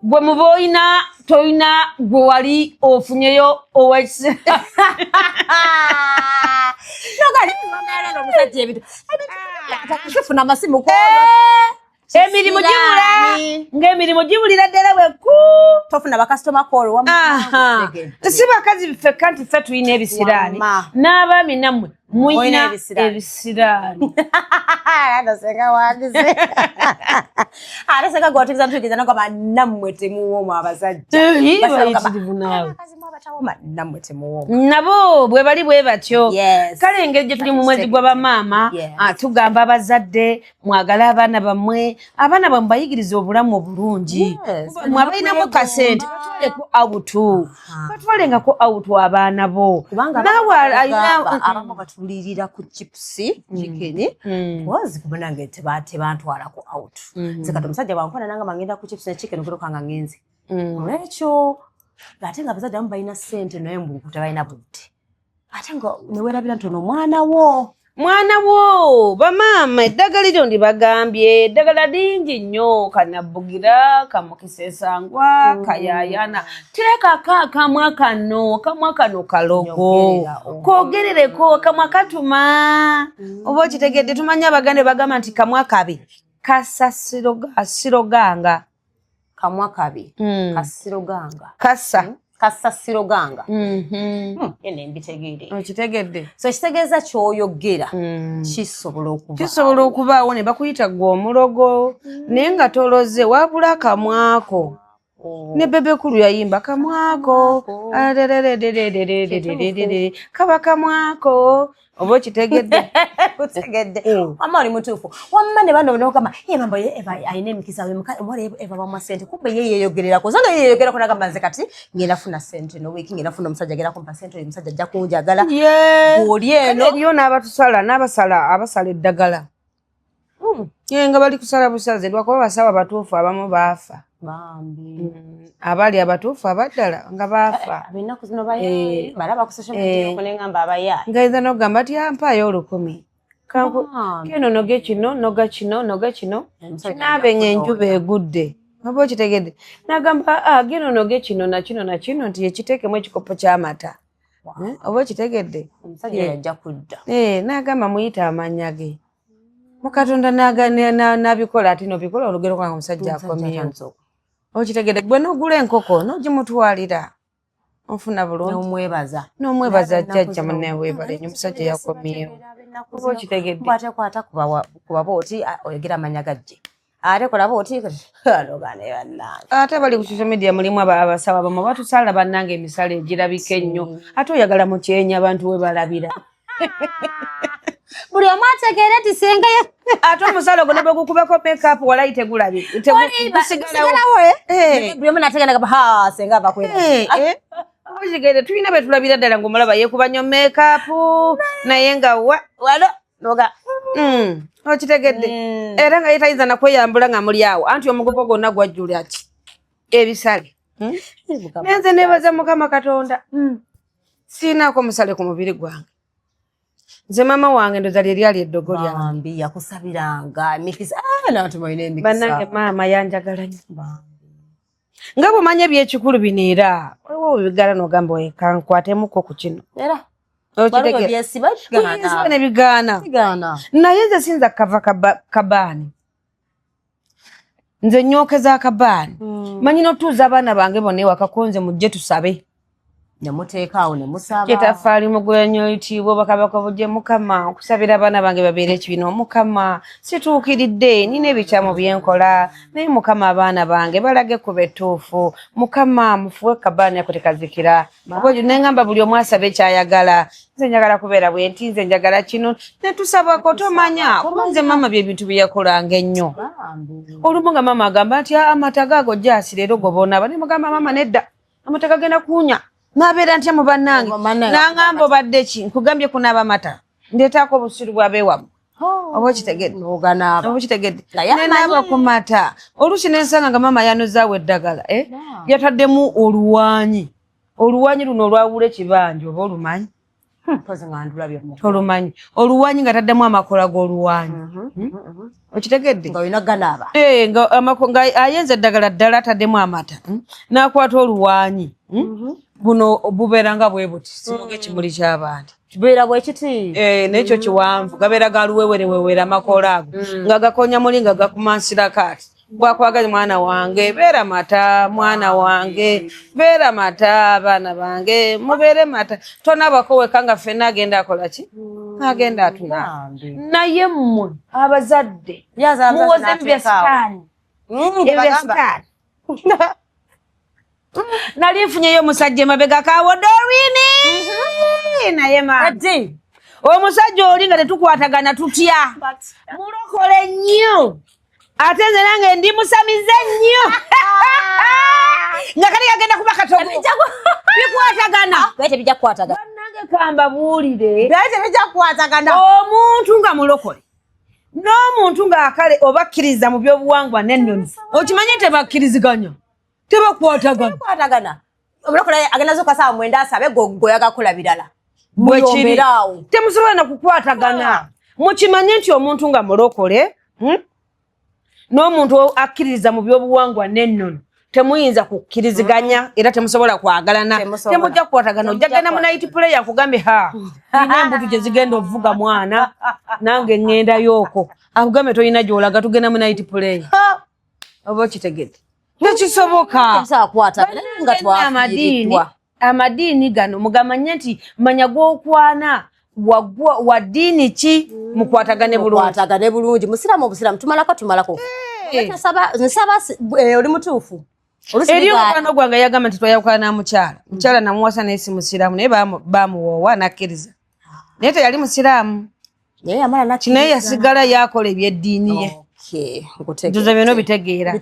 gwe muba oyina toyina gwe wali ofunyeyo emirimu gibula ng'emirimu gibulira ddala bweku tofuna bakasitoma call si bakazi ffekka nti ffe tulina ebisiraani n'abaami nammwe muyina ebisiraani anasenga wagize anasenga gwotikiza ntukiza nako banammwe temuwomu abasajja bayitirivu naawe abatawoma namwe temuwoma nabo bwe bali bwe batyo Yes. kale engeri gye tuli mu mwezi gwa bamaama Yes. tugamba abazadde mwagala abaana bammwe bayigirize obulamu obulungi Yes. mwabalinamu kasente batwaleko awutu batwalengako awutu abaana bo abamu batulirira ku chipusi chikeni wazi kubanange tebantwalako out zikati omusajja bankona nanga mangenda ku chipusi chicken okukanga ngenzi olwekyo ate nga abazadde abamu balina ssente naye mbuku tebalina budde ate nga newerabira ntono mwana wo bamaama eddagala lyo ndibagambye eddagala lingi nnyo kanabugira kamukisesangwa kayayana teekako akamwa kano kalogo koogerereko kamwa katuma oba okitegedde tumanye abagande bagamba nti kamwa kabi kasasiroganga kamwa kabi kasiroganga kasasiroganga yene mbitegeere okitegedde so kitegeeza kyoyogera kisobola okubaawo ne bakuyita gwe omulogo naye nga toloze wabula akamwako ne bebekulu yayimba kamwako kaba kamwako oba okitegedde wamma oli mutuufu wamma ne bano nogamba mambo ayina emikisa omwala eva bamwa sente kumbe ye yeeyogererako zanga yeeyogerako nagamba nze kati ngenda funa sente nowiiki ngenda funa omusajja agenda kumpa sente oyo omusajja ajja kunjagala oli eno eriyo abasala eddagala nga bali kusala busaze lwakuba basawo batuufu abamu baafa abali abatuufu abaddala nga baafa enaku zino balaba ku social media kunengamba abayaye ngayinza nogamba ti ampaayo 10 keno noge kino noga kino kinaabe ng'enjuba egudde oba okitegedde nagamba geno noge kino nakino nti yekiteekemu ekikopo ky'amata oba okitegedde omusajja yajja kudda nagamba muyita amannya ge mukatonda nabikola ati nobikola olugero kwanga omusajja akomyeyo okitegedde gwe nogula enkoko nogimutwalira onfuna bulungi n'omwebaza jjajja munneweebale nyo omusajja yakomyeyo oba okitegedde kwatekwata kubaba oti oyogera amanya gajje ate kolaba oti alogane bannange ate bali ku social media mulimu abasawo abamu batusala bannange emisala egirabika ennyo ate oyagala mukyenya abantu we balabira buli omu ategeera ti sengayo ate omusala ogwo ne bwe gukubako make-up walayi tegulabi gusigalawo buli omu nategeera gamba senga ava kwera okigere tulina betulabira ddala ng'omulaba yeekuba nnyo make-up naye nga wano noga okitegedde era nga yetayinza nakweyambula nga muli awo anti omugogo gwonna gwajjula ati ebisale nenze nebaza mukama katonda siinaako omusale ku mubiri gwange nze maama wange ndoza lyali eddogo lyange yakusabiranga emikisa natumaine emikisa bannange maama yanjagala nnyo nga bwomanya ebyekikulu bino era waliwo bibigala n'ogamba kankwatemu ku kino era nebigaana naye nze sinza kava kabaani nze nyookeza akabaani manyi notuuza abaana bange bonna ewaka konze mujje tusabe nemuteekaawo nemusaba kyetafaali mugulanya oyitiibwa bakabaka bujje mukama okusabira abaana bange babeere ekibina omukama situukiridde nina ebikyamu byenkola naye mukama abaana bange balage kuba ettuufu mukama mufuwe kabaani ako tekazikira oba nengamba buli omu asaba ekyayagala nze njagala kubeera bwenti nze njagala kino netusabako tomanya kuba nze maama byebintu byeyakolanga ennyo olumu nga maama agamba nti amata gaago gyasi leero gobonaaba ne mugamba maama nedda amata gagenda kuwunya nabeera ntya mu bannange nangamba obadde ki nkugambye kunaaba mata ndeetaako obusiru bwabeewamu oba okitegedde nenaaba ku mata oluusi nensanga nga maama yanozaawo eddagala yataddemu oluwanyi luno olwawula ekibanja oba olumanyi olumanyi oluwanyi nga taddemu amakola g'oluwanyi okitegedde nga ayenza eddagala ddala ataddemu amata n'akwata oluwanyi buno bubeera nga bwe buti simuga ekimuli ky'abantu kibeera bwekiti n'ekyo kiwanvu gabeera galuwewerewewera amakola ago nga gakonya muli nga gakumansirako ati bwakwagaza mwana wange beera mata mwana wange beera mata abaana bange mubeere mata tonaabako weka nga ffenna agenda akola ki agenda atuna naye mmwe abazadde muwoze ebyasitaani Nalifunye yo musajja mabega kawo Dorine. Naye ma. Omusajja oli nga tetukwatagana tutya. Mulokole nnyo. Ate nze nange ndi musamize nnyo. Nga kali kagenda kuba katogo. Bikwatagana. Bwete bijja kukwatagana. Bannange kamba buulire. Bwete bijja kukwatagana. Omuntu nga mulokole. N'omuntu nga akale obakkiriza mu byobuwangwa n'ennono. Okimanyi tebakkiriziganya. Tebakwatagana. Omulokole agenda zo kasaawa 9 asabe goggo yagakola birala. Bwekiri. Temusobola na kukwatagana. Mukimanyi nti omuntu nga mulokole, n'omuntu akkiriza mu byobuwangwa n'ennono. Temuyinza kukkiriziganya era temusobola kwagalana. Temujja kukwatagana. Ojjagana mu night play akugambe ha. Nina embuto gye zigenda ovuga mwana. Nange ngenda yoko. Akugambe toyina gy'olaga tugenda mu night play. Oba kitegedde. Tekisoboka. Amadini gano mugamanye nti manya gw'okwana wa dini ki mukwatagane bulungi. Mukwatagane bulungi. Musiramu tumalako. Nsaba oli mutuufu. Eri omukwano gwange yagamba nti twayawukana mukyala. Mukyala namuwasa naye si musiraamu naye bamuwoowa nakkiriza. Naye teyali musiraamu. Naye yasigala yakola ebyeddiini ye. Ntuze bino bitegeera.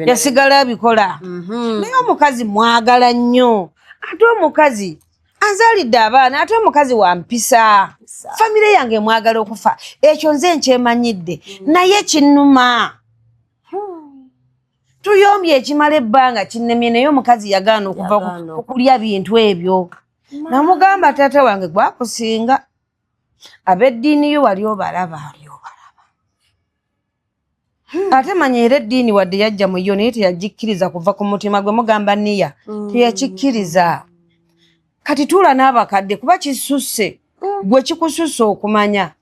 Yasigala abikola. Naye omukazi mwagala nnyo. Ate omukazi azalidde abaana ate omukazi wa mpisa. Famire yange mwagala okufa. Ekyo nze nkyemanyidde. Naye kinnuma. Tuyombye ekimala ebbanga kinnemye naye omukazi yagaana okuva okulya bintu ebyo. Namugamba taata wange gwakusinga. Ab'eddiini yo wali obalaba. Ate manya era eddiini wadde yajja mu yo naye teyagikkiriza kuva ku mutima gwe mugamba niya. Teyakikkiriza. Kati tuula n'abakadde kuba kisusse. Gwe kikususse okumanya.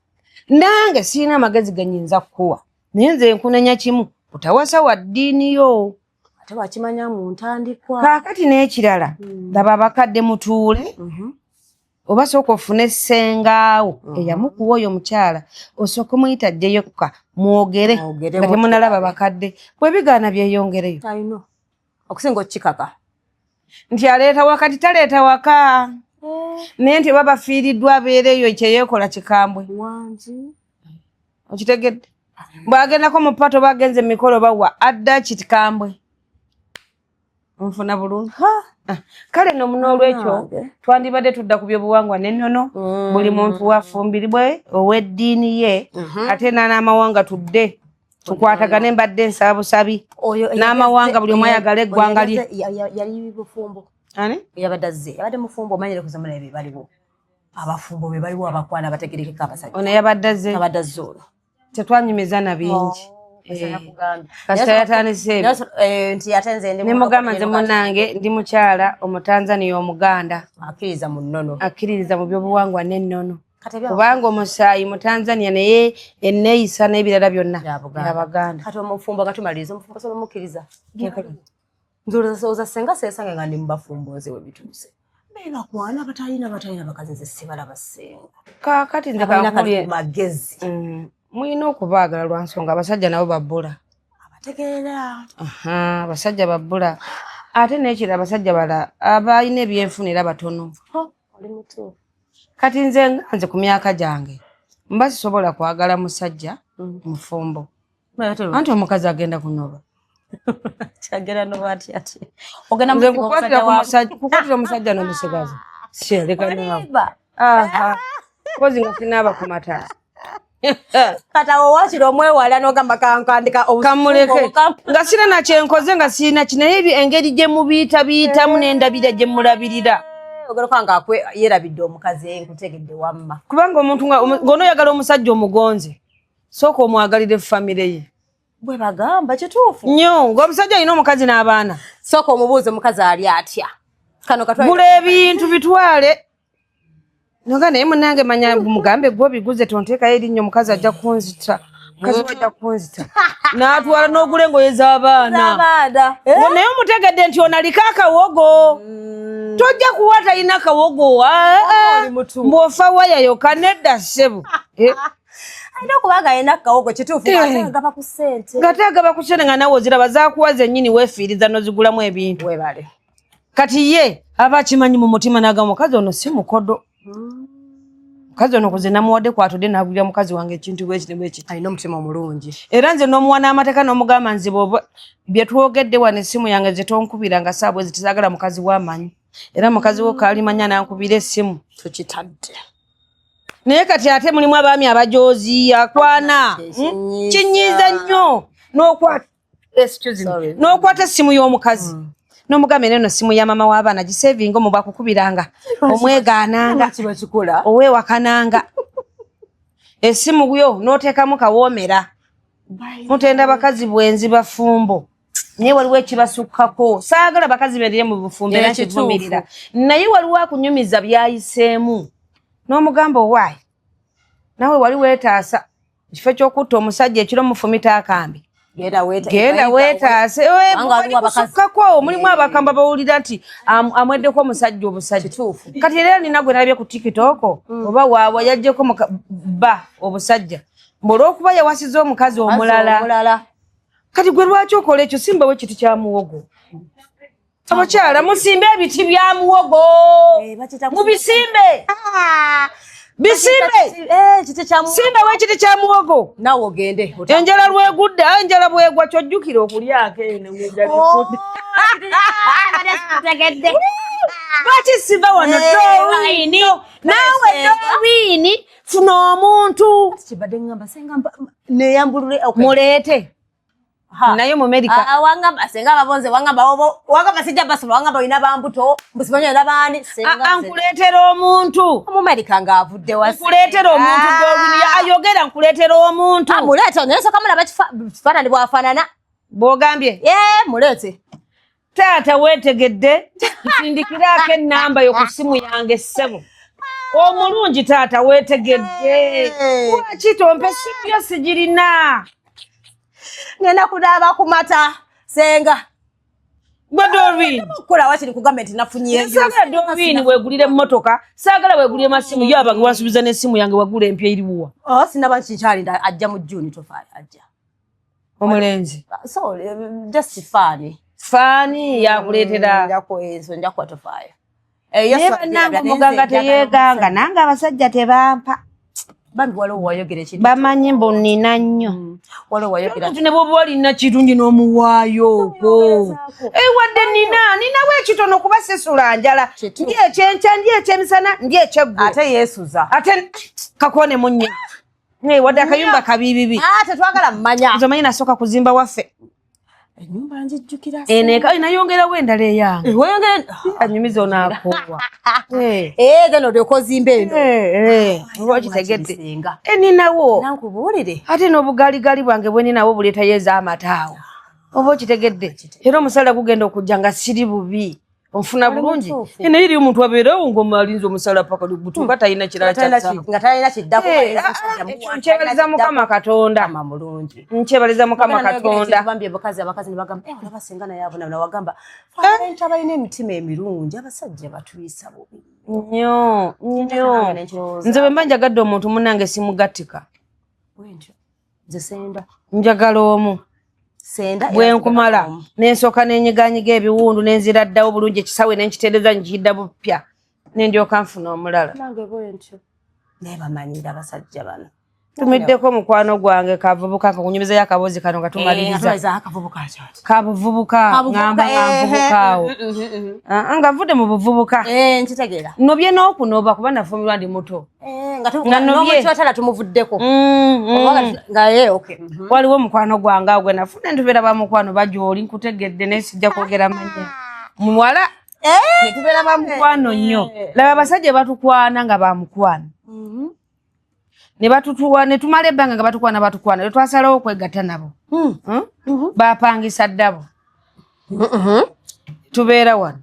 Nange sirina amagezi ganyinza kukuwa. Naye nze nkunenya kimu. Utawasa wa ddiini yo. Ate wakimanya mu ntandikwa. Kaakati n'ekirala. Laba abakadde mutuule. Oba sooka ofune essengaawo eyamukuwa oyo mukyala. Osooka omuyita ajjeyo mwogere. Nga temunalaba bakadde. Bwe bigaana byeyongereyo. Ayino. Okusinga okikaka. Nti aleeta wakati taleeta waka. Naye nti baba fiiriddwa abeereyo ekyeyeekola kikambwe. Okitegedde? Bwagendako mu pato bagenze emikolo bawa adda kitikambwe. Nfuna bulungi. Kale no munolwekyo twandibadde tudda ku byobuwangwa n'ennono. Buli muntu wafumbiribwe ow'eddiini ye. Ate n'amawanga tudde tukwatagane mbadde nsaba busabi. N'amawanga buli omu ayagala eggwanga lye. Yali bufumbo. Ani? Yabadde azze. Yabadde mufumbo omanyire kuzamula ebyo baliwo. Abafumbo be baliwo abakwana abategerekeka abasajja. Ono yabadde azze. Yabadde azze olwo. Tetwanyumiza na bingi. Kasita yatandise nti yatenze ndi mugamba nze munange ndi mukyala omutanzania omuganda akkiriza mu nnono akkiriza mu byobuwangwa n'ennono kubanga omusaayi mu Tanzania naye enneeyisa n'ebirala byonna yabaganda. Kati omufumbo gatumaliriza omufumbo sobola mukkiriza nzolooza senga seesange nga ndi mu bafumboze we bituuse beera kwana batalina bakazi nze sibalaba senga kaakati nze kankubye magezi. Muyina okubaagala lwa nsonga abasajja nabo babbula. Abategeera. Abasajja babbula. Ate n'ekira abasajja bala abalina ebyenfunira batono. Oli mutu. Kati nze ku myaka gyange mba sisobola kwagala musajja mufumbo. Anti omukazi agenda kunoba. Kyagera noba ati. Ogenda kukwatira omusajja n'omusigazi. Leka nawe. Kozi nga sinaaba ku matala. Kata wawakira omwewala n'ogamba kankandika kamuleke nga sina na kyenkoze nga sina kinaye engeri gye mubiitamu n'endabira gye mulabirira. Ogoloka nga yerabidde omukazi nkutegedde wamma. Kubanga omuntu ng'onoyagala omusajja omugonze sooka omwagalire famire ye. Bwe bagamba kituufu. Nnyo ng'omusajja alina omukazi n'abaana. Sooka omubuuze omukazi ali atya. Kano katwale. Gula ebintu bitwale. Noga naye munange manya mugambe gwo biguze tonteekayo erinnya omukazi ajja kunzita. Mukazi wajja kunzita. N'atwala n'ogula engoye z'abaana. Naye omutegedde nti onaliko akawogo. Tojja kuwa talina akawogo. Mbw'ofa wayayoka nedda ssebo. Alina okubanga alina akawogo kituufu ng'atagaba ku ssente. Ng'atagaba ku ssente nga nawe oziraba zaakuwa zennyini weefiiriza n'ozigulamu ebintu. Weebale. kati ye aba kimanyi mu mutima naga mukazi ono si mukodo mukazi ono kuze namuwadde kwatudde nagulira mukazi wange ekintu bwekiti alina omutima omulungi era nze n'omuwana amateka n'omugamba nzibo bye twogedde wano essimu yange ze tonkubira nga saabwe zitizagala mukazi w'amanyi era mukazi wo kalimanya nankubira essimu tukitadde naye kati ate mulimu abaami abajoozi akwana kinyiiza nnyo n'okwata essimu y'omukazi n'omugamba eno essimu ya mama w'abaana gisevinga omu bwakukubiranga omwegaananga oweewakananga essimu yo n'oteekamu kawoomera mutenda bakazi bwenzi bafumbo naye waliwo ekibasukkako saagala bakazi berire mu bufumbo era nkivumirira naye waliwo akunyumiza byayiseemu n'omugamba owaayi nawe wali weetaasa ekifo ky'okutta omusajja ekiro mufumita akambi genda weetaase kusukkako mulimu abakamba bawulira nti amweddeko omusajja obusajja kati era nina gwe nalabye ku tikitoko oba waabwe yajjeko bba obusajja olw'okuba yawasiza omukazi omulala kati gwe lwaki okola ekyo simbawo ekiti kya muwogo abakyala musimbe ebiti bya muwogo mubisimbe bisimbe simbawo ekiti kya muwogo nawe ogende enjala lwegudde enjala bwegwa kyojjukira okulyako eno lwaki siva wano Doreen naawe Doreen funa omuntu muleete naye mu America wangamba senga ababonze wangamba sijja basula wangamba ina bambuto mbusibanya nabani senga ankuleetera omuntu mu America ngaavudde wasi kuleetera omuntu Doreen ayogera nkuleetera omuntu muleete nyeso kamala bakifanana bwafanana bwogambye muleete taata weetegedde nsindikirako ennamba yo ku simu yange ssebo omulungi taata weetegedde lwaki tompe simu yo sigirina ngenda kudaaba kumata senga Doreen kola wakiri kugamba nti nafunye saagala Doreen weegulire emmotoka saagala weegulire masimu yo abange wasuubiza n'essimu yange wagula empya eriwuwa sinaba nkikyali ajja mu June tofaali ajja omulenzi so just faani yakuleetera nja kuwa tofaayo naye bannange omuganga teyeeganga nange abasajja tebampa bambi waliwo wayogera ekiri bamanyi mbu nnina nnyo waliwo wayogera ne bwoba olina kirungi n'omuwaayooko wadde ninawo ekitono kuba sesula njala ndi ekyenkya ndi ekyemisana ndi ekyeggulu ate yeesuza ate kakone munye wadde akayumba kabibibi tetwagala mmanya omanyi nasooka kuzimba waffe ennyumba nzijjukira nayongerawo endala eyange anyumiza onaakuwa then olyokozimba eno oba kitegedde ninawo nankubuulire ate n'obugaaligaali bwange bwe ninawo buleetayo ez'amataawo oba okitegedde era omusala gugenda okujja nga siri bubi onfuna bulungi naye eri omuntu abeerawo ng'omalinza omusala paka gutuuka talina kirala nga talina kiddako nkyebaliza mukama katonda nkyebaliza mukama katonda abakazi ne bagamba olaba senga naye abona nawagamba abantu abalina emitima emirungi abasajja batuyisa bubi nnyo nze bwe mba njagadde omuntu munnange simugattika nze senda njagala omu bwe nkumala n'ensooka n'enyiganyiga ebiwundu n'enzira ddawo bulungi ekisawe n'enkitereza nkiyidda bupya n'endyoka nfuna omulala naye bamanyira abasajja bano tumiddeko mukwano gwange kavubuka kakunyumizayo akaboozi kano nga tumaliriza kabuvubuka ngamba nvubukaawo nga nvudde mu buvubuka nkitegeera nobye n'okunoba kuba nafumirwa ndi muto nga nomukyotala tumuvuddeko waliwo mukwano gwange agwe nafuna ntubeera bamukwano bagyoli nkutegedde naye sijja kwogera manya muwala netubeera bamukwano nnyo laba abasajja batukwana nga bamukwano ne tumala ebbanga nga batukwana netwasalawo okwegatta nabo bapangisa ddabo tubeera wano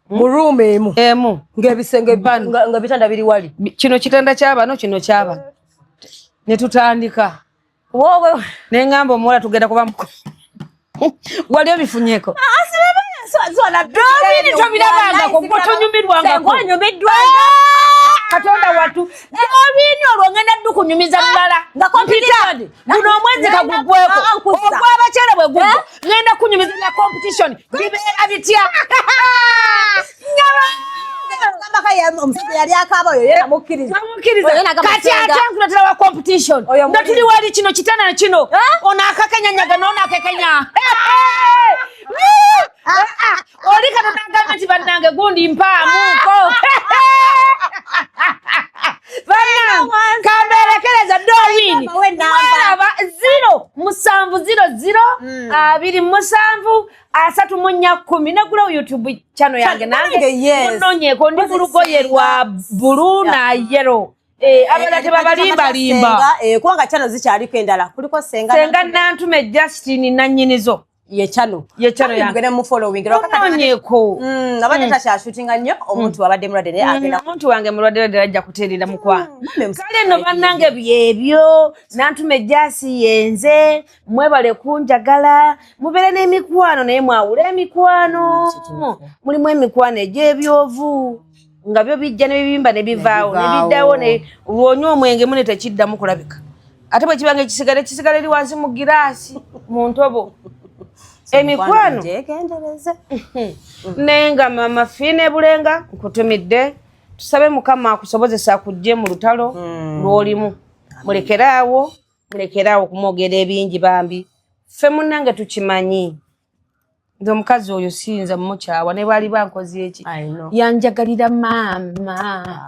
mu ruumu emu ng'ebisenge nga bitanda biri wali kino kitanda kyabano kino kyabano ne tutandika neŋŋamba omuwala tugenda kuba wali obifunyeko tobirabangako tonyumirwangako Katonda watu Doreen olwongenda ddu kunyumiza mulala nga competition guno omwezi kagugweko ogw'abakyala bwe gugwo ngenda kunyumiza na competition bibeera bitya omusajja yali akaaba oyo yera mukkiriza kati ate nkuletera wa competition nga tuli wali kino kitana na kino ono akakenyanyaga n'ono akekenya oli Katonda agamba nti bannange gundi mpaamuuko kamberekereza Doreen mweraba 070027310 negula YouTube channel yange nange munonyeeko ndi bulugoye lwa bulu na yellow abala tebabalimbalimba kubanga channel zikyaliko endala kuliko senga Nantume Justin nannyinizo ye channel yange mugende mu following munonyeeko abadde takyashootinga nnyo omuntu abadde mulwadde naye agenda omuntu wange mulwadde ajja kuteerera mukwana kale nno bannange byebyo Nantume Jasi yenze mwebale kunjagala mubeere n'emikwano naye mwawula emikwano mulimu emikwano egy'ebyovu nga byo bijja ne bibimba ne bivaawo ne biddawo lwonywa omwenge mune tekiddamu kulabika ate bwe kibanga kisigala eri wansi mu giraasi mu ntobo emikwano nenga mama Fine Bulenga nkutumidde tusabe Mukama akusobozesa kujje mu lutalo lwolimu mulekeraawo kumwogera ebingi bambi ffe munnange tukimanyi nze omukazi oyo siyinza mumukyawa ne baali bankozi eki yanjagalira maama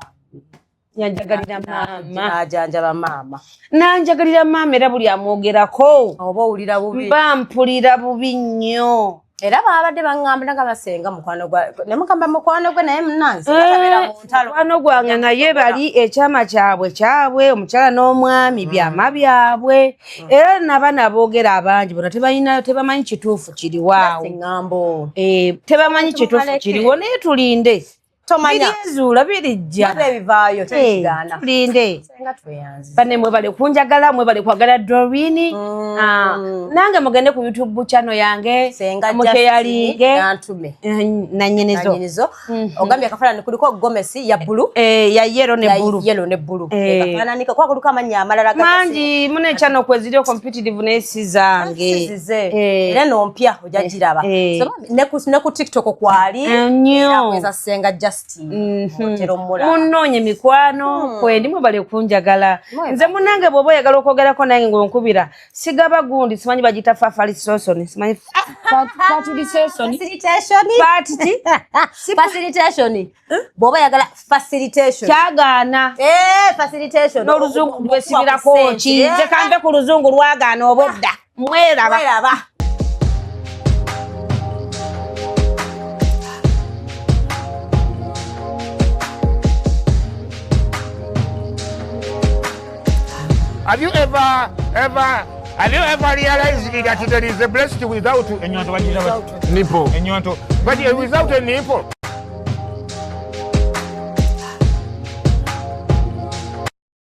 ajanjaba maama nanjagalira maama era buli amwogerako oba owulira bubi bampulira bubi nnyo era babadde baŋŋamba nga basenga mukwano gwa ne mugamba mukwano gwe naye munnansi mukwano gwange naye bali ekyama kyabwe omukyala n'omwami byama byabwe era n'abaana boogera abangi bona tebamanyi kituufu kiriwaawo tebamanyi kituufu kiriwo naye tulinde birizuula birijja ebivaayo tekigaana tulinde bane mwebale kunjagala mwebale kwagala Doreen nange mugende ku YouTube channel yange mukeyalinge nannyinizo ogambye akafaanani kuliko gomesi ya bulu ya yellow ne bulu akafaananika kwa kuliko amannya amalala mangi mune channel kweziryo competitive nesi zange era nompya ojja giraba ne ku TikTok kwali nnyo kweza senga munnonye mikwano kwendi mwebale kunjagala nze munnange bw'oba oyagala okwogerako nange ng'onkubira sigaba gundi simanyi bagita facilitation simanyi bw'oba oyagala facilitation kyagaana n'oluzungu lwesibirako ki nze kanve ku luzungu lwagaana oba odda mweraba Have you ever realized that there is a breast without a nipple? But without a nipple.